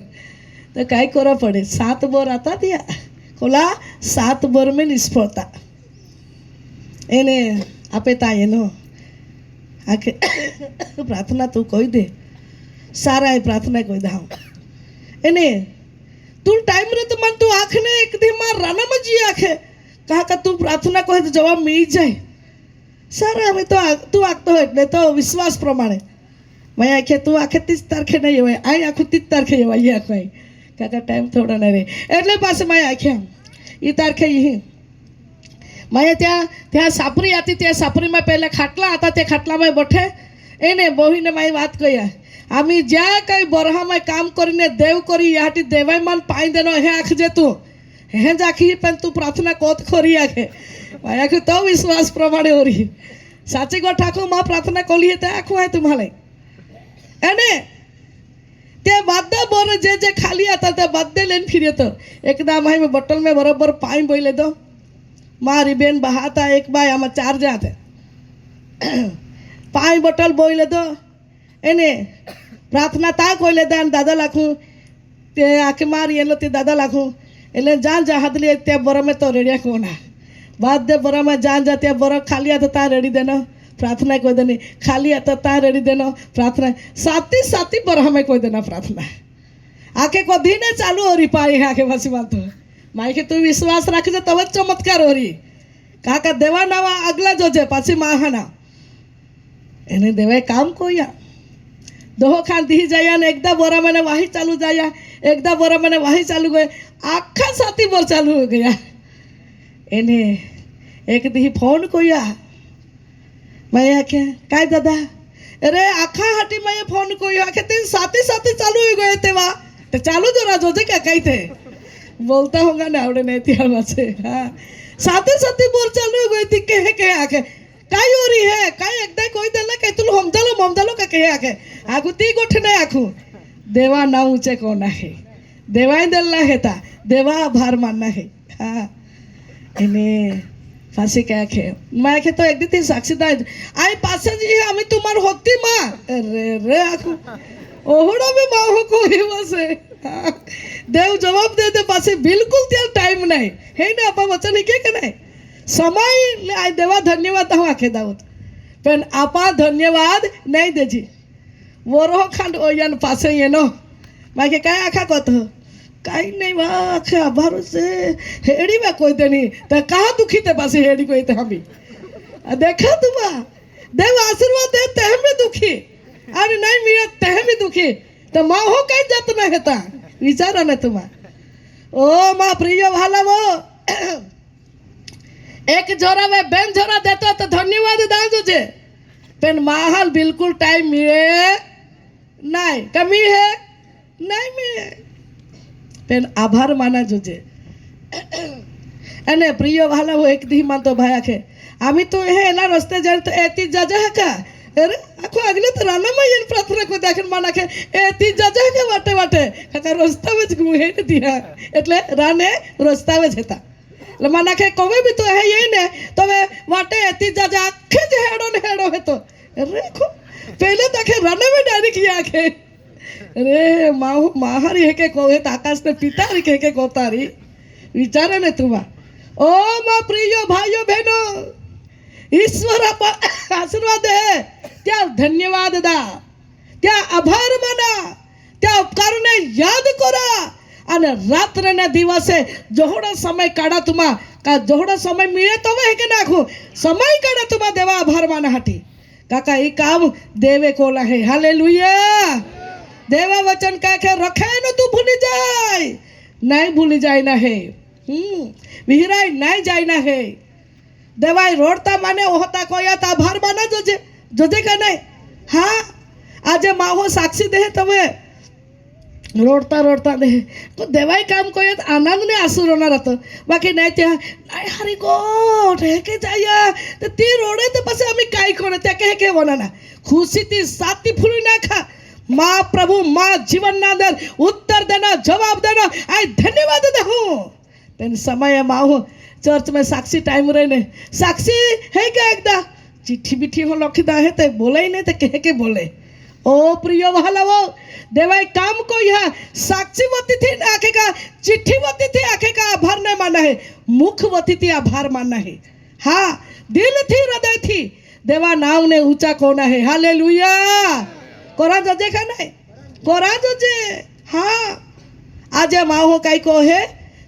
S1: तो काय करा पड़े 7 बोर आता दिया कोला 7 बोर में निष्फलता एने आपे ताये नो आखे प्रार्थना तू कोई दे सारा है प्रार्थना कोई दाऊ एने तू टाइम रे तो मन तू आखने एक दिन मार राना मजी आखे कहा का तू प्रार्थना कोई तो जवाब मिल जाए सारा हमें तो तू आखतो એટલે તો વિશ્વાસ પ્રમાણે मैं आखे तू आखे 30 તારીખે નહીં હોય આઈ આખું 30 તારીખે હોય આખો કાકા ટાઈમ થોડો ન રહે એટલે પાસે मैं આખ્યા ઈ તારીખે ઈ मैं ત્યાં સાપરી હતી ત્યાં સાપરીમાં પહેલા ખાટલા હતા તે ખાટલામાં બઠે એને બોહીને मैं વાત કયા आम्ही ज्या काही बरहामाय काम करीने देव करी याटी देवायमान पाई देनो हे आखजे तू हे जाखी पण तू प्रार्थना कोत करी आखे माया के तो विश्वास प्रमाणे होरी साची गोठ आखो मा प्रार्थना कोली ते आखो आहे तुम्हाला एने ते बाद्दा बोर जे जे खाली आता ते बाद्दे लेन फिरे तो एकदा माई में बोतल में बराबर पानी बोले दो मारी बेन बहाता एक बाय आमा 4 जाते पानी बोतल बोले दो एने प्रार्थना ता कोयले दान दादा लाखू ते आके मारी एलो ते दादा लाखू एले जान जा हदली ते बरा में तो रेडिया कोना बाद दे बरा में जान जा ते बरा खाली आता ता रेडी देनो प्रार्थना कोई देनी खाली आता ता रेडी देनो प्रार्थना साथी साथी बरा में कोई देना प्रार्थना आके को दिन चालू हो रही पाई आके बसी बात माई के तू विश्वास राखजे तब चमत्कार हो रही काका देवा नावा अगला जोजे पाછી महाना एने देवाय काम कोया दोहो खान दी जाया ने एकदा बोरा मैंने वाही चालू जाया एकदा बोरा मैंने वाही चालू गए आखा साथी बोर चालू हो गया एने एक दी फोन कोया मैं आखे काय दादा अरे आखा हाटी मैं फोन कोया आखे तीन साथी साथी चालू हो गए तेवा तो चालू जरा जोजे क्या कही थे बोलता होगा ना आवड़े नहीं त्यार से हाँ साथी साथी बोर चालू हो गई थी के आखे काय हो रही है काय एकदा कोई देला काय तुला होमदालो का कहे आखे आखू ती गोठ नाही आखू देवा नाऊचे कोण आहे देवाय देला हेता देवा आभार मानना है हाँ इने फांसी क्या खे मैं खे तो एक दी तीन साक्षीदार आई पासे जी आम्ही तुम्हार होती माँ अरे रे आखू ओहड़ा भी माँ हो कोई वसे देव जवाब दे दे पासे बिल्कुल त्या टाइम नाही हे ना आपा वचन के नाही समय आय देवा धन्यवाद हूँ आखे दाऊद पण आपा धन्यवाद नहीं देजी वरो खांड ओयन पासे येनो मागे काय आखा कत काही नहीं वा आखे आभार से हेड़ी में कोई देनी तो कहाँ दुखी ते पासे हेड़ी कोई ते हमी देखा तुमा देव आशीर्वाद दे ते हमें दुखी अरे नहीं मिला ते हमें दुखी तो माँ हो कहीं जात ना हेता विचारा न तुमा ओ माँ प्रिय भाला वो एक जोरा में बेन जोरा देता तो धन्यवाद दाल तुझे पेन माहल बिल्कुल टाइम मिले नहीं कमी है नहीं मिले पेन आभार माना तुझे अने प्रिय भाला वो एक दी मान तो भाया के आम्ही तो हे एला रस्ते जाए तो एती जाजा का अरे आखो अगले तो राना में ये प्रार्थना को देखन माना के एती जाजा के वाटे वाटे काका रस्ता में घुमे दिया એટલે રાને રસ્તા में હતા लमाना के कोवे भी तो है ये ने तो वे वाटे एती जाजा आखे जे हेड़ो है तो अरे को पहले तके रने में डायरेक्ट किया के अरे माहरी है के कोवे आकाश ने पितारी के कोतारी विचारे ने तुमा ओ मा प्रिय भाइयों बहनों ईश्वर आशीर्वाद है त्या धन्यवाद दा त्या आभार माना त्या उपकारने याद करा અને રાત્રના દિવસે જોહડો સમય કાઢા તુમા કા જોહડો સમય મળે તો હે કે નાખો સમય કાઢા તુમા દેવા આભાર માના હાટી કાકા એ કામ દેવે કોલા હે હાલેલુયા દેવા વચન કાકે રખે ન તું ભૂલી જાય નહીં ભૂલી જાય ના હે વિહરાય નહીં જાય ના હે દેવાય રોડતા માને હોતા કોયા તા આભાર માના જોજે જોજે કે નહીં હા આજે માહો સાક્ષી દે તમે रोडता रोडता दे तो देवाई काम कोई आनंद ने आसुर होना रहता बाकी नहीं त्या नहीं हरी गोट है के जाया तो ती रोडे तो पसे आम्ही काय कोण त्या के होना ना खुशी ती साती फुली ना खा माँ प्रभु माँ जीवन ना अंदर उत्तर देना जवाब देना आई धन्यवाद दे हूँ तेन समय माँ हो चर्च में साक्षी टाइम रहे साक्षी है क्या एकदा चिट्ठी बिठी हो लखीदा है तो बोले ही नहीं तो कह के बोले ओ प्रिय भाला वो देवाई काम को यहाँ साक्षी वती थी आखे का चिट्ठी वती थी आखे का आभार नहीं माना है मुख वती थी आभार माना है हाँ दिल थी हृदय थी देवा नाम ने ऊंचा कोना है हालेलुया कोरा जजे का नहीं कोरा जजे हाँ आज माँ हो कई को है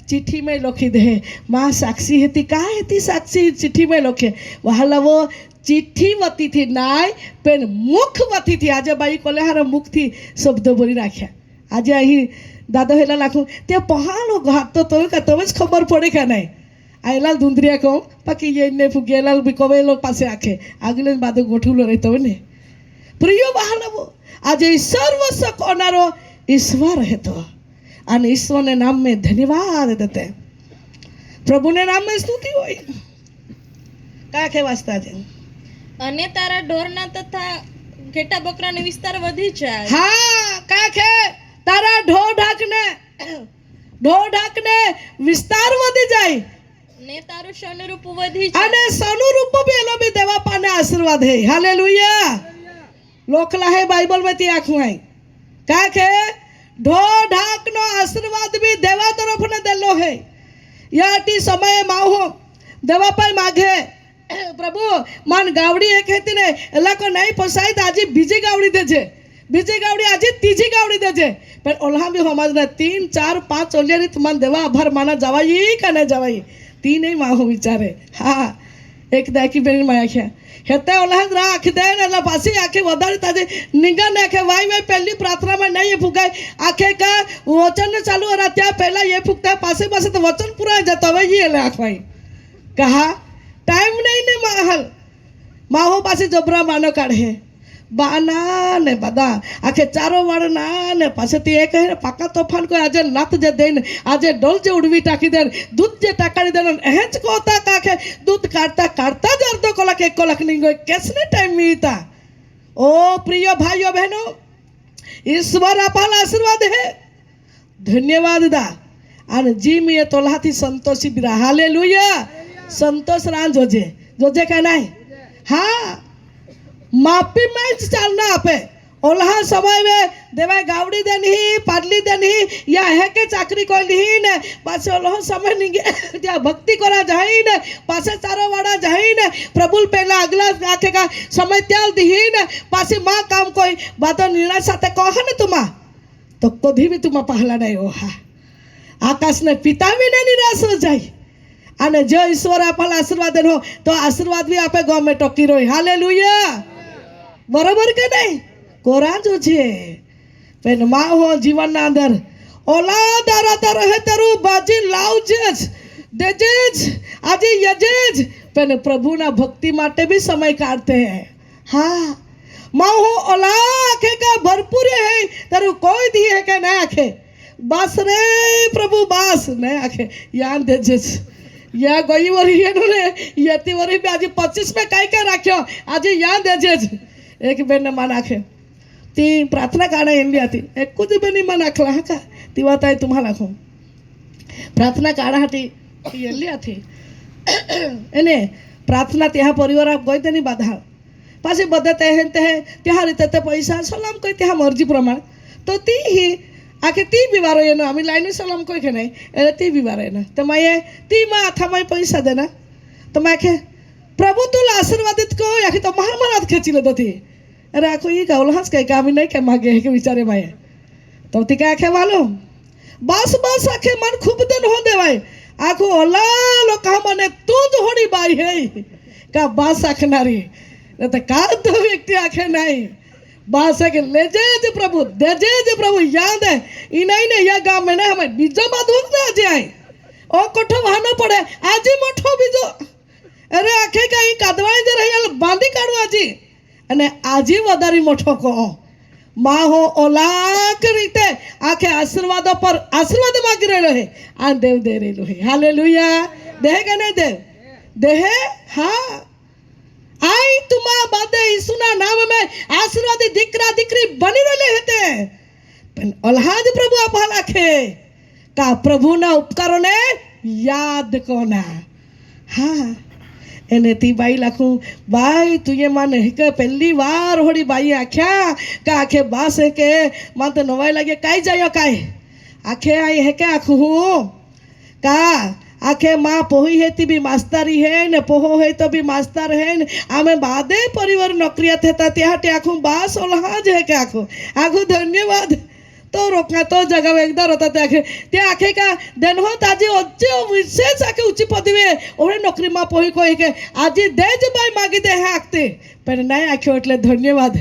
S1: चिट्ठी में लखी दे माँ साक्षी हेती का हेती साक्षी चिट्ठी में लखे वहाला वो चिट्ठी वती थी नाय पेन मुख वती थी आज बाई कोले हार मुख थी शब्द बोली राख्या आज अही दादा हेला लाखू ते पहालो घाट तो का तोच खबर पड़े का नहीं आयलाल दुंदरिया को बाकी ये ने फुगेलाल बिकोवे लोग पासे आखे आगले बाद गोठुलो रहतो ने प्रिय बहालबो आज सर्वस्व कोनारो ईश्वर है तो અને ઈશ્વરને નામ में धन्यवाद देते प्रभु ने नाम में स्तुति होई का के वास्ता है
S2: અને તારા ઢોરના તથા ઘેટા બકરાનો વિસ્તાર વધી જાય
S1: हाँ का के तारा ઢોર ઢાકને વિસ્તાર વધી જાય
S2: ને તારું સનુરૂપ વધી
S1: અને
S2: જાય
S1: સનુરૂપ भी એલો भी देवा पाने आशीर्वाद है हालेलुया लोकला है बाइबल में ती आखू है का के ढोर ढाक नो आशीर्वाद भी देवा तरफ ने देलो है याटी समय माहो देवा पाई मागे प्रभु मान गावड़ी एक हेती ने एला को नहीं पोसाई आज बीजी गावड़ी देजे बीजी गावड़ी आज तीजी गावड़ी देजे पर ओल्हा भी समझ ना 3 4 5 ओलियारी तुमान देवा आभार माना जावाई का नहीं जावाई तीन ही माहो विचारे हाँ एक दाकी बेन माया क्या हेते ओल्हा राख दे ना पासी आखे वधारे ताजे निगा नाखे वाई वाई पहली प्रार्थना में नहीं फुगाय आखे का वचन चालू और त्या पहला ये फुकता पासे पासे तो वचन पूरा जाता है ये ले आखवाई कहा टाइम नहीं ने महल माहो पासे जबरा मानो काढ़े बाना ने बदा आखे चारो वाड़ ना ने पासे ती एक है पाका तोफान को आज लात जे देन आज डोल जे उड़वी टाकी देन दूध जे टाकाड़ी देन एहच कोता काखे दूध काटता काटता जर दो कोला के कोलक नहीं गए कैसने टाइम मिलता ओ प्रिय भाइयों बहनों ईश्वर आपला आशीर्वाद है धन्यवाद दा आने जी में तोला थी संतोषी बिरा हालेलुया संतोष रान जोजे जोजे का नहीं हाँ मापी में चालना आपे ओल्हा समय में देवा गावड़ी देनी पाडली देनी या है के चाकरी कोई ने पासे ओल्हा समय नहीं त्या भक्ति करा जाई ने पासे चारो वाड़ा जाई ने प्रभु पहला अगला आखे का समय त्याल दी ने पासे माँ काम कोई बातों निर्णय साथे कहा ने तुमा तो कभी भी तुमा पहला नहीं हो आकाश ने पिता भी नहीं निराश हो जाए અને જો ઈશ્વર આપણા આશીર્વાદ हो तो आशीर्वाद भी आपे गाँव में टोकी रही हालेलुया बराबर के नहीं कोरा जो छे पेन माँ हो जीवन ना अंदर ओला दारा तारा है तेरू बाजी लावजेज देजेज आजी यजेज पेन प्रभु ना भक्ति माटे भी समय काटते हैं हाँ माँ हो ओला आखे का भरपूर है तेरू कोई दी है क्या नहीं आखे बास रे प्रभु बास नहीं आखे यान देजेज या गई वरी है नो रे यति वरी पे आज 25 में काई का राख्यो आज यान देजेज एक बेन ने मन आखे ती प्रार्थना काढा एंडी आती एक कुछ बेनी मन आखला हा का ती वाताय तुम्हाला खो प्रार्थना काढा हाटी एंडी आती एने प्रार्थना त्या परिवार आप गई तेनी बाधा पासे बदते हैं त्या रीते ते पैसा सलाम कोई त्या मर्जी प्रमाण तो ती ही आखे ती बिवार ये ना आम्ही लाईन सलाम कोई के नहीं अरे ती बिवार ये ना तो मैं ती माँ था मैं पैसा देना तो मैं आखे प्रभु तुला आशीर्वादित को या तो महार मनात खेची लेतो थी अरे आखो ये गावल हंस कहीं काम नहीं क्या मागे है के विचारे माये तो ती क्या आखे मालूम बस बस आखे मन खूब दिन हो दे भाई आखो ओला लोग कहा मने तू जो होड़ी बाई है का बस आखनारी तो का तो व्यक्ति आखे नहीं बास है कि ले जे प्रभु दे जे प्रभु याद है इनाई ने या गांव में ना हमें बीजो बात हो ना जाए ओ कोठो वहां पड़े आज ही मोठो बीजो अरे आखे का ई कादवाई दे रही बांधी काढू आजी અને આજે વધારે મોટો કહો માં હો ઓલાક રીતે આખે આશીર્વાદો પર આશીર્વાદ માગી રહેલો હે આ દેવ દે રહેલો હે હાલેલુયા દેહ કે નહીં દેવ દેહ હા आई तुम्हा बादे ઈસુના નામ में આશીર્વાદી દીકરા દીકરી બની રહેલે હતે પણ અલ્હાદ પ્રભુ આપા લાખે કા પ્રભુના ઉપકારોને યાદ કોના હા એને તી બાઈ લાખું બાઈ તુએ મને કે પહેલી વાર હોડી બાઈ આખ્યા કા આખે બાસ હે કે માં તો નવાઈ લાગે કાઈ જાયો કાઈ આખે આઈ હે કે આખું હું કા आखे माँ पोही है ती भी मास्तारी है ने पोहो है तो भी मास्तर है ने आमे बादे परिवार नौकरिया थे त्याटे आखू बास ओलहाज है के आखू धन्यवाद तो रोका तो जगह एकदा होता ते आखे का दिन हो ताजी अच्छे विशेष आके ऊंची पदवी ओरे नौकरी माँ पोही कोई के आज देज बाई मागी दे है आखते पर नहीं आख्यो એટલે धन्यवाद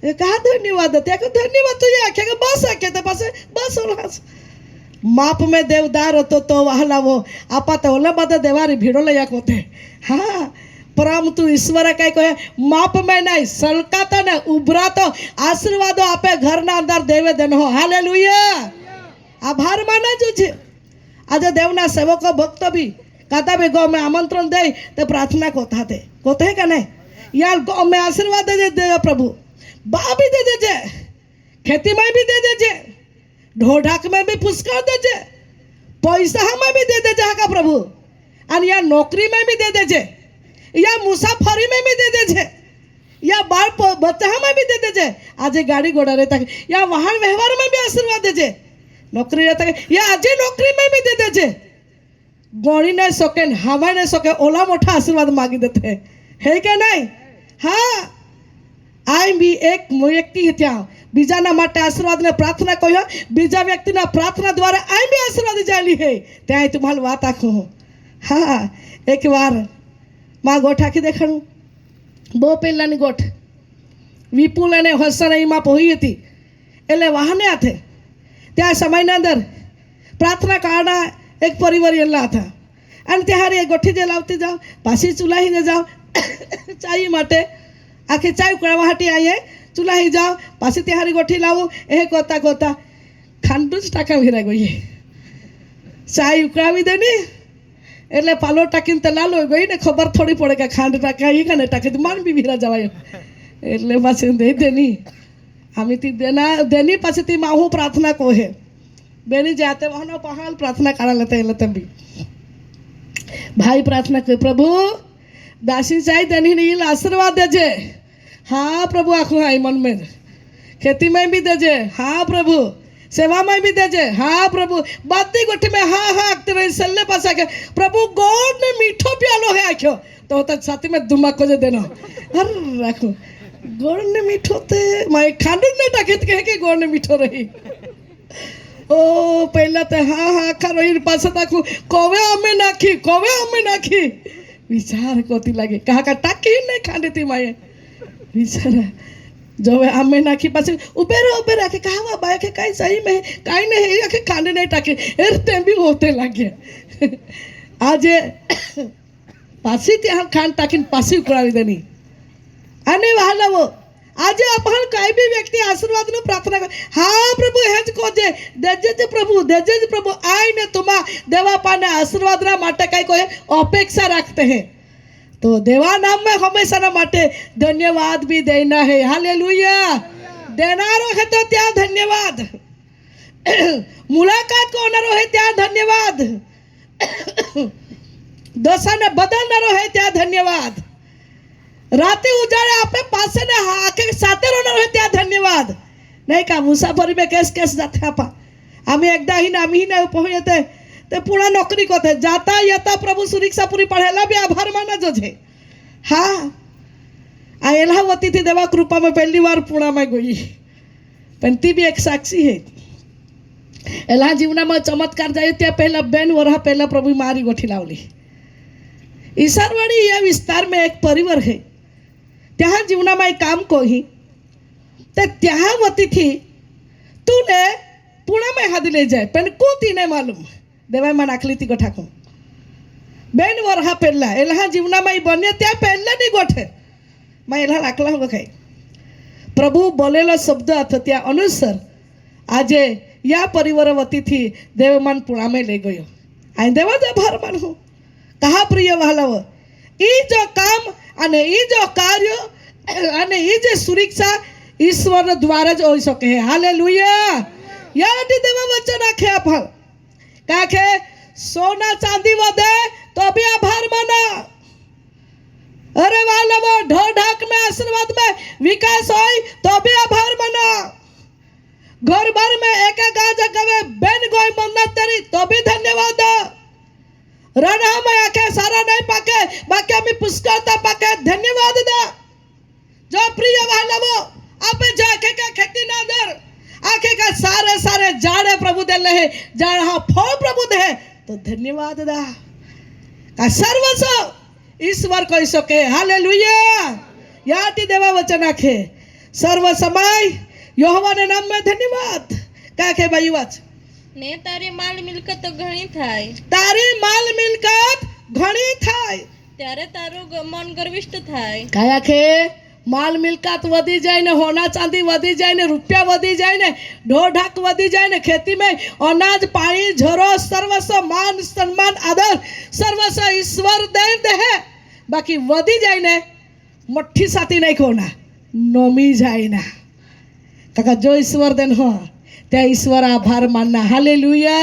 S1: कहा धन्यवाद ते धन्यवाद तो ये आखे के बस आखे ते पासे बस ओलहाज माप में देवदार होतो तो वाहला वो आपा तो ओला बदा देवारी भीड़ो लया कोते हाँ परंतु ईश्वर काय कहे माप में नहीं सलकाता ने उभरा तो आशीर्वादो आपे घर ना अंदर देवे देन हो हालेलुया आभार माने जुझे आज देवना सेवको भक्त भी काता भी गो में आमंत्रण दे तो प्रार्थना कोते का नहीं यार गो में आशीर्वाद दे प्रभु बा भी दे दे खेती में भी दे दे ढोढाक में भी पुष्कर देजे पैसा में भी दे देजे का प्रभु और या नौकरी में भी दे देजे या मुसाफरी में भी दे देजे या बाल बच्चा में भी दे देजे आज गाड़ी घोड़ा रहता है या वाहन व्यवहार में भी आशीर्वाद देजे नौकरी रहता है या आज नौकरी में भी दे देजे गौड़ी नहीं सके हवा नहीं सके ओला मोटा आशीर्वाद मांगी देते है क्या नहीं हाँ आई भी एक व्यक्ति है त्या बीजाना माटे आशीर्वाद ने प्रार्थना कहो बीजा व्यक्ति ना प्रार्थना द्वारा आई भी आशीर्वाद जाली है त्या तुम्हारी बात आखो हाँ एक बार माँ गोठ आखी देखाणु बो पेलानी गोठ विपुल ने हसन माँ पोही थी एले वाहने आथे त्या समय अंदर प्रार्थना कारणा एक परिवार एला था અને ત્યારે ગોઠી જે લાવતી જાઓ પાછી ચૂલાહી ને જાઓ ચાઈ માટે આખી ચાય ઉકળવા હાટી આવીએ चूल्हा जाओ पासी तिहारी गोठी लाओ ए कोता कोता खांडूज टाका भीरा गई चाय उकळावी देनी एटले पालो टाकीन ते लालो गई ने खबर थोड़ी पड़े के खांड टाका ये कने टाके मान भी भीरा जवायो एटले पासी दे देनी आमी ती देना देनी पासी ती माहू प्रार्थना कोहे बेनी जाते वहनो पहाल प्रार्थना करा लेते एले भी भाई प्रार्थना कर प्रभु दासी चाय देनी ने आशीर्वाद देजे हाँ प्रभु आखो आई मन में खेती में भी देजे हाँ प्रभु सेवा में भी देजे हाँ प्रभु बाती गोठी में हाँ हाँ आखते रही सल्ले पास आके प्रभु गोड़ ने मीठो प्यालो है आख्यो तो तक साथी में धुमाक को जे देना अरे रखो गोड़ ने मीठो ते माय खांड ने टाकेत कहे के गोड़ ने मीठो रही ओ पहला ते हाँ हाँ आखा रही पास ताकू कोवे हमें नाखी विचार कोती लगे कहा का टाकी नहीं खांडे थी माये बिचारा जो आमे नाखी पास उबे रखे कहा बाय के काई सही में काई नहीं आखे खाने नहीं टाके एरते भी होते लगे आज पासी त्या खान टाकीन पासी उकळावी देनी आणि वाहला वो आज आपण काय भी व्यक्ति आशीर्वाद नो प्रार्थना कर हाँ प्रभु हेज को जे देजे प्रभु आई ने तुमा देवा पाने आशीर्वाद ना माटे काय कोई अपेक्षा रखते हैं तो देवा नाम में हमेशा ना माटे धन्यवाद भी देना है हालेलुया देनारो है तो त्या धन्यवाद मुलाकात को होनारो है त्या धन्यवाद दशा ने बदलनारो है त्या धन्यवाद राते उजाड़े आपे पासे ने आके साथे रोनारो है त्या धन्यवाद नहीं का मुसाफरी में केस जाते आपा आम्ही एकदा ही ना पोहते ते पुन्हा नोकरी कोते जाता येता प्रभु सुरिक्षा पुरी पढ़ेला भी आभार माना जो छे हाँ आ एलावती थी देवा कृपा में पहली बार पुणा में गई पण ती भी एक साक्षी है एला जीवना में चमत्कार जाए त्या पहला बेन वरहा पहला प्रभु मारी गोठी लावली ईश्वरवाड़ी या विस्तार में एक परिवार है त्या जीवना में काम कोही ते त्या वती थी तूने पुणा में हाथ ले जाए पण कोती ने मालूम देवाय में नाखली थी गोठा को बेन वरहा पहला एला जीवना में बने त्या पहला नहीं गोठे मैं एला नाखला हो खाई प्रभु बोलेला शब्द था त्या अनुसार आज या परिवार वती थी देवमान पुणा में ले गयो आई देवा आभार मानो कहा प्रिय वाला એ જો કામ અને એ જો કાર્ય અને એ જે સુરક્ષા ઈશ્વર દ્વારા જ હોઈ શકે. હાલેલુયા. યાદ દેવા વચન આખે આભાર કાકે સોના ચાંદી વધે तो भी आभार माना. अरे वाला वो ढो ढाक में आशीर्वाद में विकास हो तो भी आभार माना. घर भर में एक एक जगह बेन गोई मन्नत तेरी तो भी धन्यवाद. रणा में आके सारा नहीं पाके बाकी हमें पुष्कलता पाके धन्यवाद दा. जो प्रिय वाला वो आप जाके का खेती ना दर आके का सारे सारे जाड़े प्रभु दे ले जाड़ हाँ फल प्रभु दे तो धन्यवाद दा. का सर्वस्व ईश्वर कोई सके. हालेलुया. याटी देवा वचन आखे सर्व समय यहोवा ने नाम में धन्यवाद. का के भाई वाच
S2: ने तारी माल मिलकत तो घणी थाय.
S1: तारी माल मिलकत घणी थाय
S2: त्यारे ताરું મન ગર્વિષ્ઠ થાય.
S1: કાયા કે માલ મિલકત વધી જાય ને હોના ચાંદી વધી જાય ને રૂપિયા વધી જાય ને ઢોર ઢાક વધી જાય ને ખેતી में अनाज पानी झरो सर्वस्व मान सम्मान आदर सर्वस्व ईश्वर दे है. बाकी वधी જાય ને મઠ્ઠી સાથી નહીં કોના નમી જાય ના. કાકા જો ઈશ્વર દેન હો त्या ईश्वर आभार मानना. हालेलुया.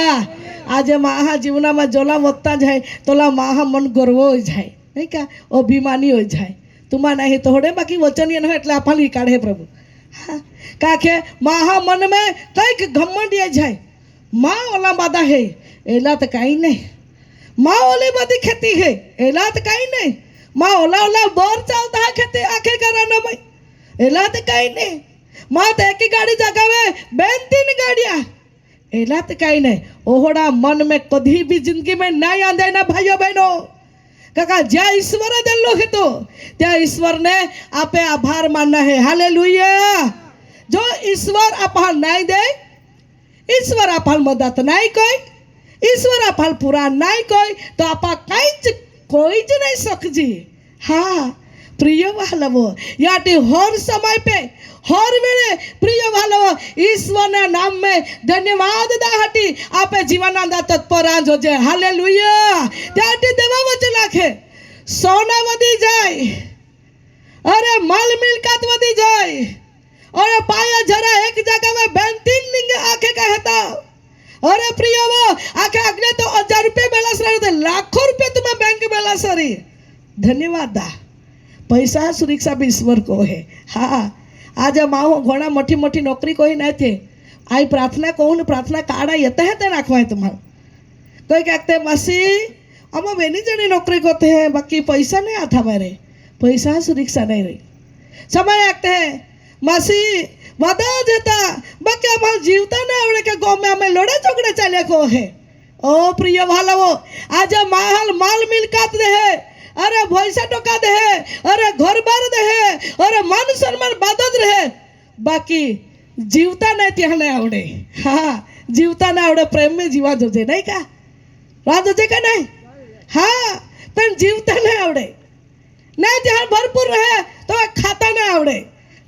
S1: आज महा जीवनाમાં જોલા વધતા જાય તોલા મहा मन गर्व हो જાય નહીં का अभिमानी हो જાય. तुम्हा नहीं तो होड़े बाकी वचन ये न એટલે આપણ કાઢે પ્રભુ. હા કાકે મહા મન में કઈક ઘમંડ એ જાય. માં ઓલા બાદા હે એલા તો કાઈ નહીં. માં ઓલી બધી ખેતી હે એલા તો કાઈ નહીં. માં ઓલા ઓલા બોર ચાલતા હે ખેતી આખે કરાનો ભાઈ એલા તો કાઈ નહીં. માં તો એક ગાड़ी जगावे बेन तीन गाड़ियां एला तो काई नहीं. ओहड़ा मन में कभी भी जिंदगी में नहीं आंदे ना भाइयों बहनों. काका ज्या ईश्वर दिलो है तो त्या ईश्वर ने आपे आभार मानना है. हालेलुया. जो ईश्वर आपा नहीं दे ईश्वर आपा मदद नहीं कोई ईश्वर आपा पूरा नहीं कोई तो आपा कोई ज नहीं सकजी. हाँ प्रिय वालवो याटी हर समय पे हर वेळे प्रिय वालवो ईश्वर ना नाम में धन्यवाद दाहटी आपे जीवनांदा तत्पर जो जे. हालेलुया. त्याटी देवा वचन लाखे सोना वधी जाय अरे माल मिलकत वधी जाय अरे पाया जरा एक जगह में बेन तीन निंगे आखे कहता. अरे प्रिय वो आखे अगले तो 1000 रुपये बैलेंस रहे लाखों रुपये तुम्हें बैंक बैलेंस रही. धन्यवाद दा. पैसा सुरक्षा भी ईश्वर को है. हाँ आज माओ घोड़ा मोटी मोटी नौकरी कोई नहीं थे आई प्रार्थना कहूँ प्रार्थना काढ़ा येते हैं ते नाखवा है तुम्हारा. कोई कहते मसी हम बेनी जनी नौकरी करते हैं बाकी पैसा नहीं आता मेरे पैसा सुरक्षा नहीं रही. समय आते हैं मसी वादा देता बाकी हमारे जीवता नहीं आवड़े के गाँव में हमें लड़े झगड़े चले को है. ओ प्रिय भाला वो आज माल मिलकत दे है अरे भैसा टोका दे है अरे घर बार दे है अरे मान सम्मान बादत रहे बाकी जीवता नहीं ત્યાં नहीं आवड़े. हाँ जीवता नहीं आवड़े प्रेम में जीवा जोजे नहीं का राज जोजे का नहीं. हाँ पण जीवता नहीं आवड़े नहीं ત્યાં भरपूर रहे तो खाता नहीं आवड़े.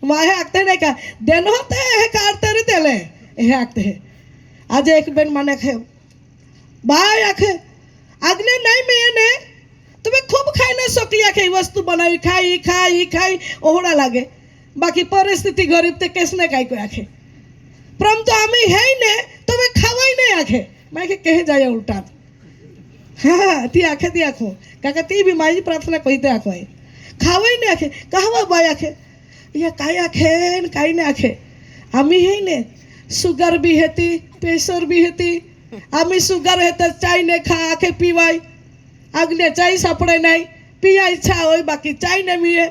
S1: माहे आखते नहीं का दिन होते है काटते रहते ले ये आखते है. आज एक बेन माने खे बाय आखे अगले नहीं में ने तुम्हें खूब खाई ना सकी आखे वस्तु बनाई खाई खाई खाई ओहड़ा लागे बाकी परिस्थिति गरीब ते केस ने काई को आखे प्रम तो आमी है ही ने तुम्हें खावा ही नहीं आखे. मैं के कहे जाए उल्टा. हाँ ती आखे ती आखो काका ती भी माई प्रार्थना कहते आखो है खावा ही नहीं आखे कहवा बाय आखे ये काई आखे काई ने आखे. आमी है ने शुगर भी हेती प्रेशर भी हेती आमी शुगर है तो चाय ने खा आखे पीवाई अगले चाय सापड़े नहीं पिया इच्छा हो बाकी चाय नहीं मिले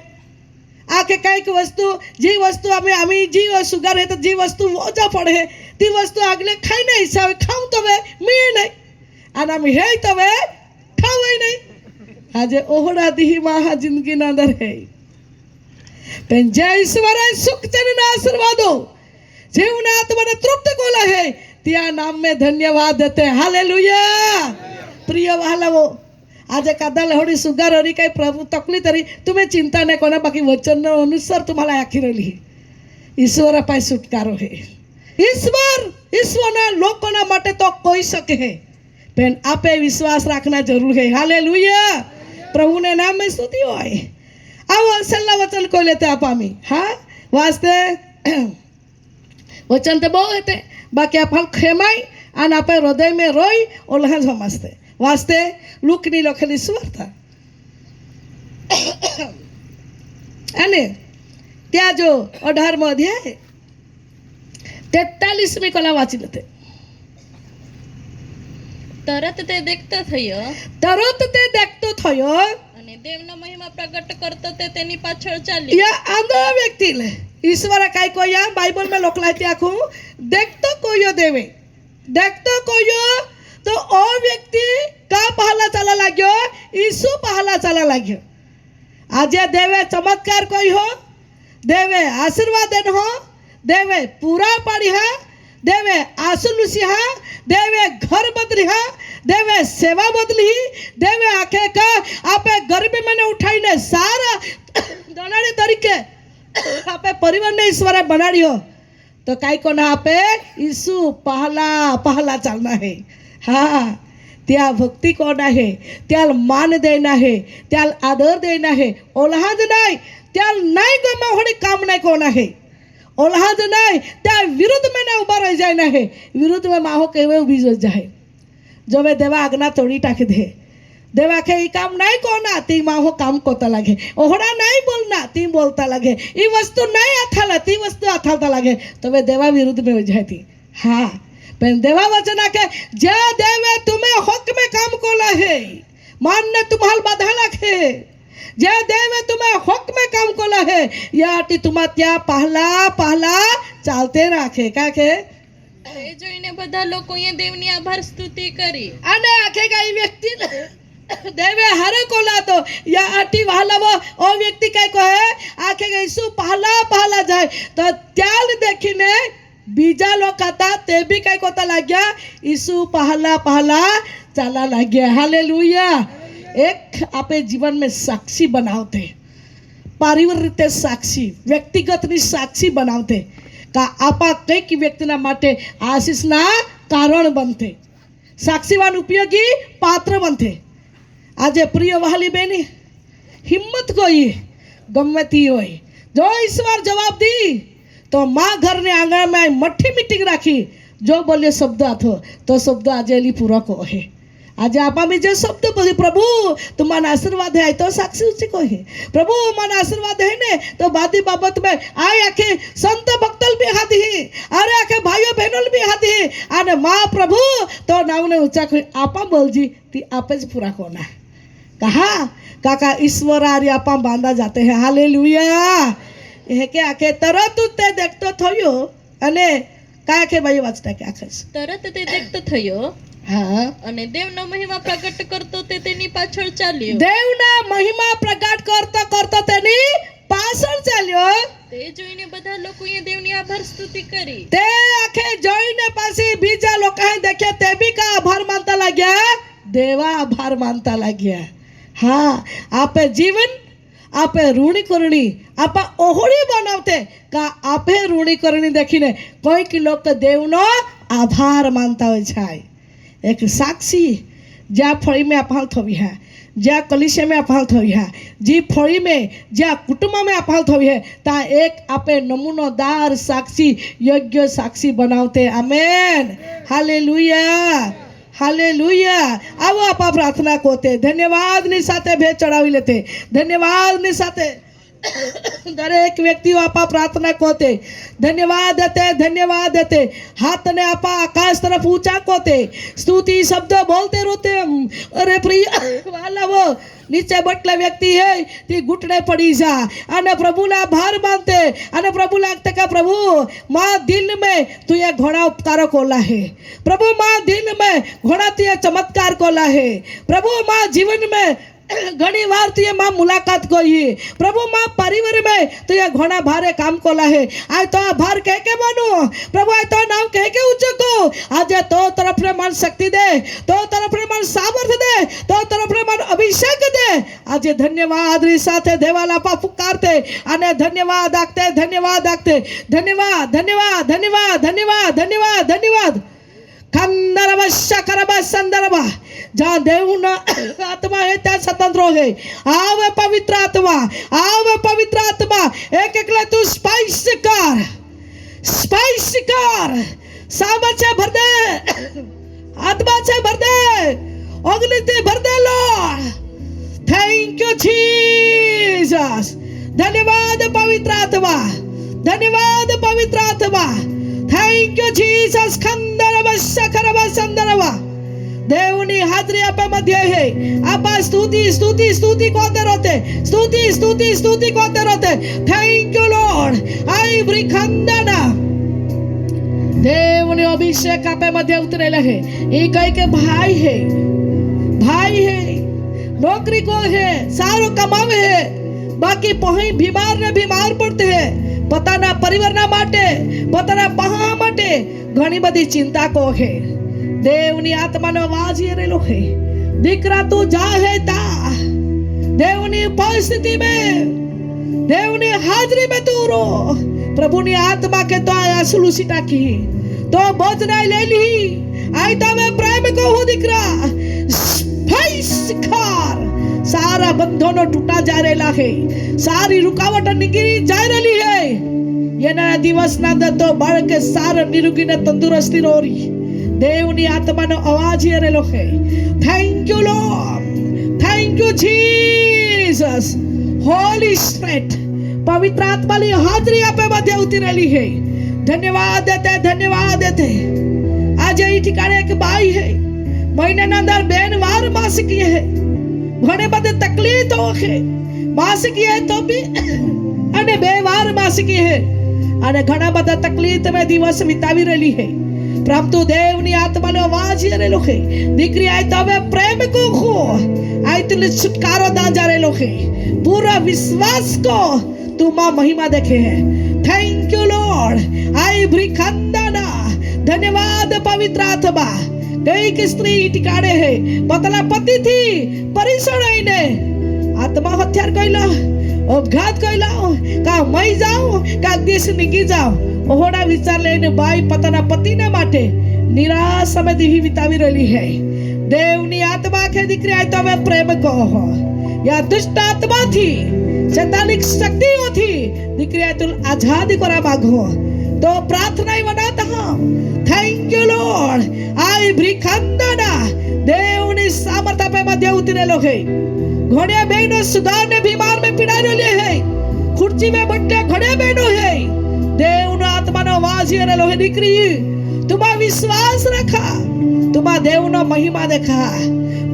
S1: आके कई वस्तु जी वस्तु हमें हमें जी शुगर है तो जी वस्तु ओझा पड़े है ती वस्तु अगले खाई नहीं इच्छा हो खाऊं तो वे मिले नहीं आना में है तो वे खाओ ही नहीं. आज ओहड़ा दी महा जिंदगी ना अंदर है पण जय ईश्वर सुख चैन आशीर्वादो जीवन आत्मा ने तृप्त कोला है त्या नाम में धन्यवाद देते. हालेलुया. प्रिय वालावो आज कदाल होडी सुगार हरी काही प्रभु तकली तरी तुम्हें चिंता नहीं कोना बाकी वचन अनुसार तुम्हाला आखी रही ईश्वर पाए छुटकारो है. ईश्वर ना लोकोना माटे तो कोई सके है पण आपे विश्वास रखना जरूर है. हालेलुया. प्रभूने नाम में स्तुति होय आओ असेलला वचन को लेते आप आम्ही हा वाचते वचन ते बहु येते बाकी आपण खेमाय आणि आपण हृदय में रोई ओल्हा समजते वाचते लूकनी लखेली सुवार्ता અને ત્યાં જો 18મો અધ્યાય 43મી કલા વાંચી લેતે
S2: તરત તે દેખતો થયો
S1: તરત તે દેખતો થયો
S2: અને દેવનો મહિમા પ્રગટ કરતો તે તેની પાછળ ચાલ્યો
S1: या आंधळा व्यक्तीले ईश्वर काय कोया बाइबल में लोकलाय ते आखू देखतो कोयो देवे देखतो कोयो तो ओ व्यक्ति का पहला चला लाग्यो ईसु पहला चला लाग्यो आज देवे चमत्कार कोई हो देवे आशीर्वाद हो देवे पूरा पाड़ी है देवे आसुलुसी है देवे घर बदली है देवे सेवा बदली देवे आखे का आपे गर्मी में उठाई ने सारा दनाड़ी तरीके आपे परिवार ने ईश्वर बनाड़ियो तो काई को ना आपे ईसु पहला पहला चलना है हाँ त्या भक्ती कोण आहे त्याला मान देणं आहे त्याला आदर देणं आहे ओल्हाद नाही त्याला नाही गमा होणे काम नाही कोण आहे ओल्हाद नाही त्या विरुद्ध में ना उभा रह जाए है विरुद्ध में माहो केवे उभी जाए जो वे देवा आज्ञा तोड़ी टाकी दे देवा के ई काम नहीं कोना ती माहो काम कोता लागे ओहड़ा नहीं बोलना ती बोलता लागे ई वस्तु नहीं अथाला ती वस्तु अथालता लागे तो वे देवा विरुद्ध में हो जाती हाँ पण देवा वचना के जे देवे तुम्हें हक में काम कोला है मान ने तुम्हाल बाधा लाखे जे देवे तुम्हें हक में काम कोला है याटी तुम्हा त्या पहला पहला चालते राखे का के
S2: એ જોઈને બધા લોકોએ દેવની આભાર સ્તુતિ કરી
S1: અને આખે કઈ વ્યક્તિ देवे हरे कोला तो या आटी वाला वो ओ व्यक्ति काय को है आखे यीशु पहला पहला जाए तो त्याल देखीने बीजा लोग आता ते भी काय कोता लाग गया यीशु पहला पहला चला लाग गया हालेलुया एक आपे जीवन में साक्षी बनावते पारिवारिक રીતે साक्षी व्यक्तिगतની साक्षी बनावते का आपा કઈક વ્યક્તિના માટે આશીષના કારણ બનતે સાક્ષીવાન ઉપયોગી પાત્ર બનતે આજે પ્રિય વહાલી બેની હિંમત કોઈ ગમે તી હોય જો ઈશ્વર જવાબ दी तो माँ घर ने आंगण में मट्ठी मीटिंग राखी जो बोले शब्द आथो तो शब्द आज एली पूरा को है आज आपा में जो शब्द बोले प्रभु तुम्हारा आशीर्वाद है तो साक्षी उसी को है प्रभु मन आशीर्वाद है ने तो बादी बाबत में आए आखे संत भक्तल भी हाथी है अरे आखे भाइयों बहनों भी हाथी है अरे माँ प्रभु तो नाम ने ऊंचा कोई आपा बोल जी ती आपे ज पूरा कोना कहा काका ईश्वर आर्य आपा बांधा जाते हैं हालेलुया ये के आखे तरत ते देखतो थयो अने काय के भाई वाचता के आखे
S2: તરત તે દેખતો થયો
S1: हाँ
S2: અને દેવનો મહિમા પ્રગટ કરતો તે તેની પાછળ ચાલ્યો
S1: देवना महिमा प्रकट करता करता तेनी पाछळ चाल्यो
S2: તે જોઈને બધા લોકોએ દેવની આભાર સ્તુતિ કરી
S1: ते आखे जोईने पासी बीजा लोकांनी देखे ते भी का आभार मानता लाग्या देवा आभार मानता लाग्या हाँ आपे जीवन आपे ऋणी करणी आपा ओहळी बनावते का आपे ऋणी करणी देखीने कोई की लोक देवनो आभार मानता होय छाय एक साक्षी ज्या फळी में अपाल थवी है ज्या कलिशे में अपाल थवी है जी फळी में ज्या कुटुंब में अपाल थवी है ता एक आपे नमूनोदार साक्षी योग्य साक्षी बनावते आमेन हालेलुया हालेलुया आवो आपा प्रार्थना कोते धन्यवाद ની સાથે ભેટ ચડાવી લેતે ધન્યવાદ ની સાથે दरेक व्यक्ति आपा प्रार्थना कोते धन्यवाद देते हाथ ने आपा आकाश तरफ ऊंचा कोते स्तुति शब्द बोलते रोते अरे प्रिय वाला वो नीचे बटले व्यक्ति है ती घुटने पड़ी जा अने प्रभु ना आभार मानते अने प्रभु लागते का प्रभु माँ दिल में तू ये घोड़ा उपकार कोला है प्रभु माँ दिल में घोड़ा तू ये चमत्कार कोला है प्रभु माँ जीवन में घनी बार तू ये माँ मुलाकात कोई प्रभु माँ परिवार में तो ये घोड़ा भारे काम कोला है आज तो आभार कह के मानो प्रभु आज तो नाम कह के ऊंचे को आज तो तरफ ने मन शक्ति दे तो तरफ ने मन सामर्थ्य दे तो तरफ ने मन अभिषेक दे आज धन्यवाद री साथे देवाला पा पुकारते अने धन्यवाद आखते धन्यवाद आखते धन्यवाद धन्यवाद धन्यवाद धन्यवाद धन्यवाद धन्यवाद खंदरबा शकरबा संदरबा जहाँ देवना आत्मा है ત્યાં स्वतंत्र है। आवे पवित्र आत्मा, आवे पवित्र आत्मा। एक एकला तू स्पाइस कर सामर्थ से भर दे, आत्मा से भर दे, अग्नि से भर दे लॉर्ड। Thank you Jesus. धन्यवाद पवित्र आत्मा, धन्यवाद पवित्र आत्मा। Thank you Jesus. खंदरव शकरव संदरव देवनी हाजरी आपा मध्य है। आपा स्तुति स्तुति स्तुति कोते रहते, स्तुति स्तुति स्तुति कोते रहते। Thank you Lord. आई ब्रिखंदना देवनी अभिषेक आपे मध्य उतरेला है। ये कह के भाई है, भाई है, नौकरी को है, सारो कमावे है, बाकी पही बीमार ने बीमार पड़ते हैं। પોતાના પરિવારના માટે, પોતાના પહા માટે ઘણી બધી ચિંતા કો છે। દેવની આત્માનો અવાજ એરેલો છે, દીકરા તું જા હે તા। દેવની પરિસ્થિતિ में, દેવની હાજરી में तू रो। પ્રભુની આત્મા કે તો આંસુ લૂસી નાખી, તો બોજ નહીં લઈ લી। આઈ તમે પ્રેમ को હું દીકરા ફૈસકાર सारा बंधनो टूटा जा रहेला है, सारी रुकावट निकली जा रही है। ये ना दिवस ना तो बाळ के सारा निरोगी ने तंदुरुस्ती रोरी। देवनी आत्मा नो आवाज ये रेलो है। Thank you Lord, thank you Jesus. Holi spirit पवित्र आत्मा ली हाजरी आपे मध्य उतरेली है। धन्यवाद देते, धन्यवाद देते। आज ये ठिकाने एक बाई है, महीने ना अंदर बेन वार मासिक है, घणे बधे तकलीफो है। मासिकी है तो भी अने बे वार मासिकी है, अने घणा बधा तकलीफ में दिवस वितावी रहेली है। परंतु देवनी आत्मानो अवाज रहेलो है। दीकरी आय तो हवे प्रेम को खो, आय तुले छुटकारो दाजा रहेलो है। पूरा विश्वास को तू मां महिमा देखे है। Thank you Lord. आय ब्रिखंदना धन्यवाद पवित्र आत्मा। कई की स्त्री ठिकाने है, पतला पति थी परिसर आईने आत्मा हत्यार कइला, अपघात कइला, का मई जाऊं का देश निकी जाऊं। ओहोड़ा विचार लेने बाई पतना पति ने माटे निराशा में दिवी बितावी रही है। देवनी आत्मा के दीकरी आय तो हवे प्रेम को हो, या दुष्ट आत्मा थी, शैतानिक शक्तियों थी, दीकरी आय तो आजादी करा मांगो तो प्रार्थना ही बनाता हूं। Thank you Lord. आई ब्रिखंदना देवनी सामर्थ पे मध्य उतरेलो है। घणे बहनो सुधार ने बीमार में पीड़ा रही है, खुर्ची में बैठे घणे बहनो है। देवनो आत्मा नो आवाज ये रेलो है। दीकरी तुमा विश्वास रखा, तुमा देवनो महिमा देखा,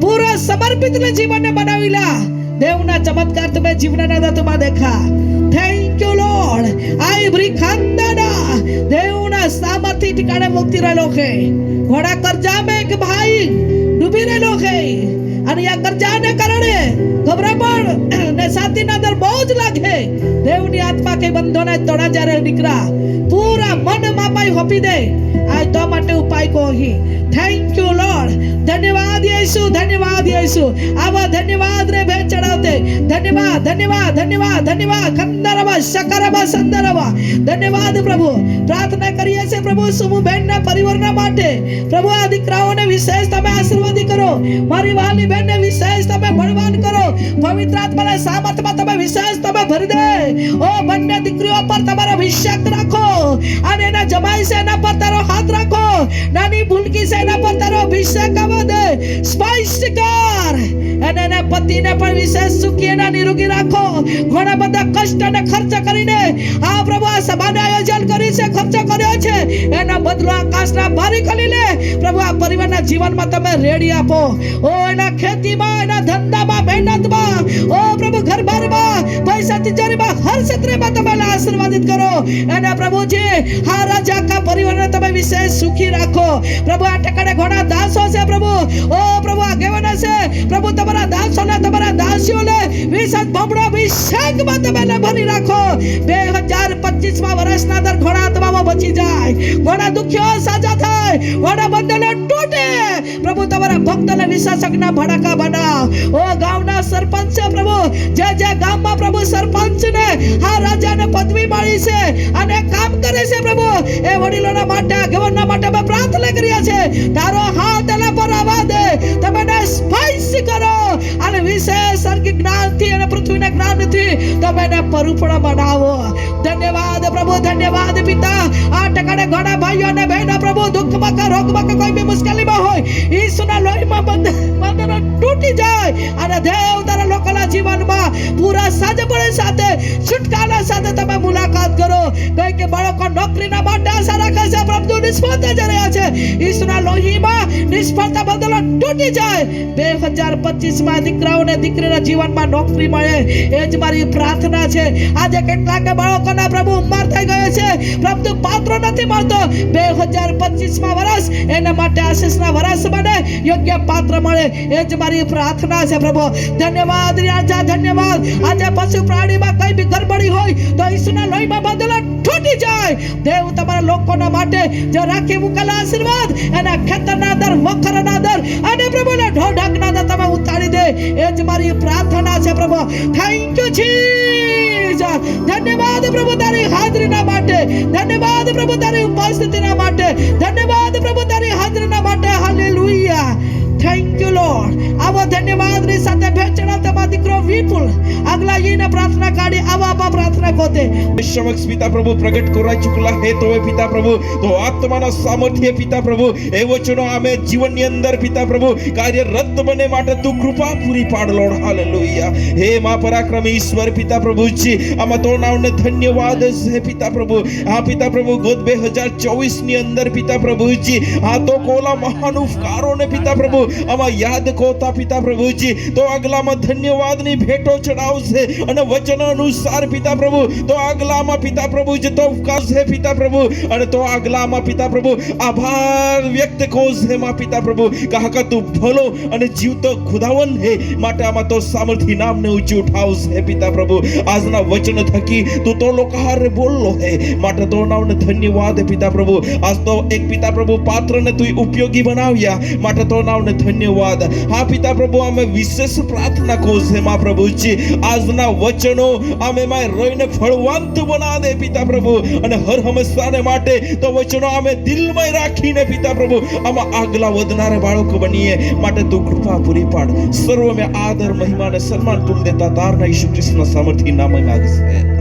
S1: पूरा समर्पित ने जीवन ने बनाविला। देवना चमत्कार तुम्हें जीवन ने तुमा देखा। Thank you Lord. आई ब्रिखंदना देवना सामर्थ्य ठिकाने मुक्ति रहेलो है। घोड़ा कर्जा में एक भाई डूबी रहेलो है, અને આ કર્જાને કારણે ગભરામણ ને સાતીના અંદર બોજ લાગે। દેવની આત્મા કે બંધોને તોડા જ્યારે દીકરા પૂરા મન માપાઈ હોપી દે। આ તો માટે ઉપાય કોહી। Thank you લॉर्ड। ધન્યવાદ યેસુ, ધન્યવાદ યેસુ। આવા ધન્યવાદ રે ભે ચડાવતે। ધન્યવાદ, ધન્યવાદ, ધન્યવાદ, ધન્યવાદ। ખંદરવા શકરવા સંદરવા ધન્યવાદ પ્રભુ। પ્રાર્થના કરીએ છે પ્રભુ સુમુ બહેનના પરિવારના માટે। પ્રભુ આ દીકરાઓને વિશેષ તમે આશીર્વાદ કરો। મારી વાલી બહેનને વિશેષ તમે બળવાન કરો। પવિત્ર આત્માના સામર્થમાં તમે વિશેષ તમે ભરી દે। ઓ બંને દીકરીઓ પર તમારો અભિષેક રાખો, અને એના જમાઈ છે એના પર તારો હાથ રાખો। નાની ભૂલકી છે એના પર તારો અભિષેક આવવા દે। સ્પષ્ટ કર અને એના પતિને પણ વિશેષ સુખી અને નિરોગી રાખો। ઘણા બધા કષ્ટ અને ખર્ચ કરીને આ પ્રભુ આ સભાનું આયોજન કરી છે, ખર્ચ કર્યો છે, એના બદલો આકાશના ભારી કરી લે। પ્રભુ આ પરિવારના જીવનમાં તમે રેડી આપો। ઓ એના ખેતીમાં, એના ધંધામાં, મહેનતમાં, ઓ પ્રભુ ઘરબારમાં, પૈસા તિજોરીમાં, હર ક્ષેત્રમાં તમે આશીર્વાદિત કરો। અને પ્રભુજી હા રાજા આખા પરિવારને તમે વિશેષ સુખી રાખો। પ્રભુ આ ઠેકાણે ઘણા દાસો છે પ્રભુ, ઓ પ્રભુ આગેવાનો છે પ્રભુ, તમારા દાસોને તમારા દાસીઓને વિશેષ બમણો અભિષેકમાં તમે ભરી રાખો। 2025માં વર્ષના અંદર ઘણા આત્માઓ બચી જાય, ઘણા દુખ્યો સાજા થાય, ઘણા બંધનો તૂટે। પ્રભુ તમારા ભક્તોને વિશેષજ્ઞ ભડાકા બનાવ। ઓ ગામના સરપંચ છે પ્રભુ, જે ગામમાં પ્રભુ સરપંચ ને આ રાજાને પદવી મળી છે અને કામ કરે છે પ્રભુ, એ વડીલોના માટે, આગેવાનના માટે અમે પ્રાર્થના કરીએ છીએ। તારો હાથ એના પર આવવા દે, તમે વિશેષ સ્વર્ગીય જ્ઞાનથી અને પૃથ્વીના જ્ઞાનથી તમે એને પરિપૂર્ણ બનાવો. ધન્યવાદ પ્રભુ, ધન્યવાદ પિતા. આ ટકાને ઘણા ભાઈઓ અને બહેનો પ્રભુ દુઃખમાં કે રોગમાં કે કોઈ બી મુશ્કેલીમાં હોય, ઈસુના લોહીમાં બંધનો તૂટી જાય અને દેવ તારા લોકોના જીવનમાં પૂરા સાજપણ સાથે છુટકારા સાથે તમે મુલાકાત કરો. કઈ કે બાળકો નોકરીના માટે આશા રાખે છે, પ્રભુ નિષ્ફળતા જઈ રહ્યા છે, ઈસુના લોહીમાં નિષ્ફળતા બંધનો તૂટી જાય. 2025 માં દીકરાઓને દીકરીના જીવનમાં નોકરી મળે, એ જ મારી પ્રાર્થના છે. આજે કેટલાક બાળકોના પ્રભુ ઉંમર થઈ ગયો છે, પ્રભુ પાત્ર નથી મળતો. 2025 માં વર્ષ એના માટે આશીષના વર્ષ બને, યોગ્ય પાત્ર મળે, એ જ મારી પ્રાર્થના છે પ્રભુ. ધન્યવાદ રાજા, ધન્યવાદ. આજે પશુ પ્રાણીમાં કઈ બી ગરબડી હોય તો ઈસુના લોહીમાં બંધેલા તૂટી જાય. દેવ તમારા લોકોના માટે જે રાખી મૂકેલા આશીર્વાદ, એના ખેતરના દર, વખરના દર અને પ્રભુના ઢોઢકના દર તમે ઉતારી દે, એ જ મારી પ્રાર્થના છે પ્રભુ. Thank you Jesus. ધન્યવાદ પ્રભુ તારી હાજરીના માટે, ધન્યવાદ પ્રભુ તારી ઉપસ્થિતિના માટે, ધન્યવાદ પ્રભુ તારી હાજરીના માટે. હાલેલુયા. Thank you lord. આવો ધન્યવાદની સાથે ભેટ ચડાવતા દીકરો વિપુલ આગલા ઈને પ્રાर्थना काढी आवा आपा प्रार्थना कोते
S3: समक्ष पिता प्रभु प्रगट कराई चुकला है तो पिता प्रभु तो आत्माना सामर्थ्य पिता प्रभु ए वचनो आमे जीवननी अंदर पिता प्रभु कार्यरत बने માટે તું કૃપા પૂરી પાડ લોર્ડ. હાલેલુયા. હે મા પરાક્રમી ઈશ્વર पिता प्रभु जी આમાં તો નામને ધન્યવાદ છે पिता प्रभु. હા पिता प्रभु ગોદ 2024 ની અંદર पिता प्रभु जी આ તો કોલા મહાન ઉપકારોને पिता प्रभु આમાં યાદ કોતા पिता प्रभु जी તો આગલામાં ધન્યવાદની ભેટો ચડાવશે અને વચન અનુસાર पिता प्रभु તો આગલામાં पिता प्रभु જે તો ઉપકાર છે पिता प्रभु અને તો આગલામાં पिता प्रभु આભાર વ્યક્ત કોશે માં पिता प्रभु કહા કે તું ભલો અને જીવતો ખુદાવંત હે માટે આમાં તો સામર્થ્ય નામને ઊંચી ઉઠાવશે पिता प्रभु. આજના વચન થકી તું તો લોકાહારે બોલલો હે માટે તો નામને ધન્યવાદ पिता प्रभु. આજ તો એક पिता प्रभु પાત્રને તું ઉપયોગી બનાવ્યા માટે તો નામને ધન્યવાદ. હા पिता प्रभु અમે વિશેષ પ્રાર્થના કોશે માં પ્રભુજી આજના વચનો અમે માં રોઈને ફળવંત બના દે पिता प्रभु અને હર હંમેશાને માટે તો વચનો અમે દિલમાં રાખીને पिता प्रभु આમાં આગલા વધનારે બાળકો બનીએ માટે તું કૃપા પૂરી પાડ. સર્વ મેં આદર મહિમા અને સન્માન તુલ દેતા તારના ઈસુ ખ્રિસ્તના સામર્થ્ય નામે માગે છે.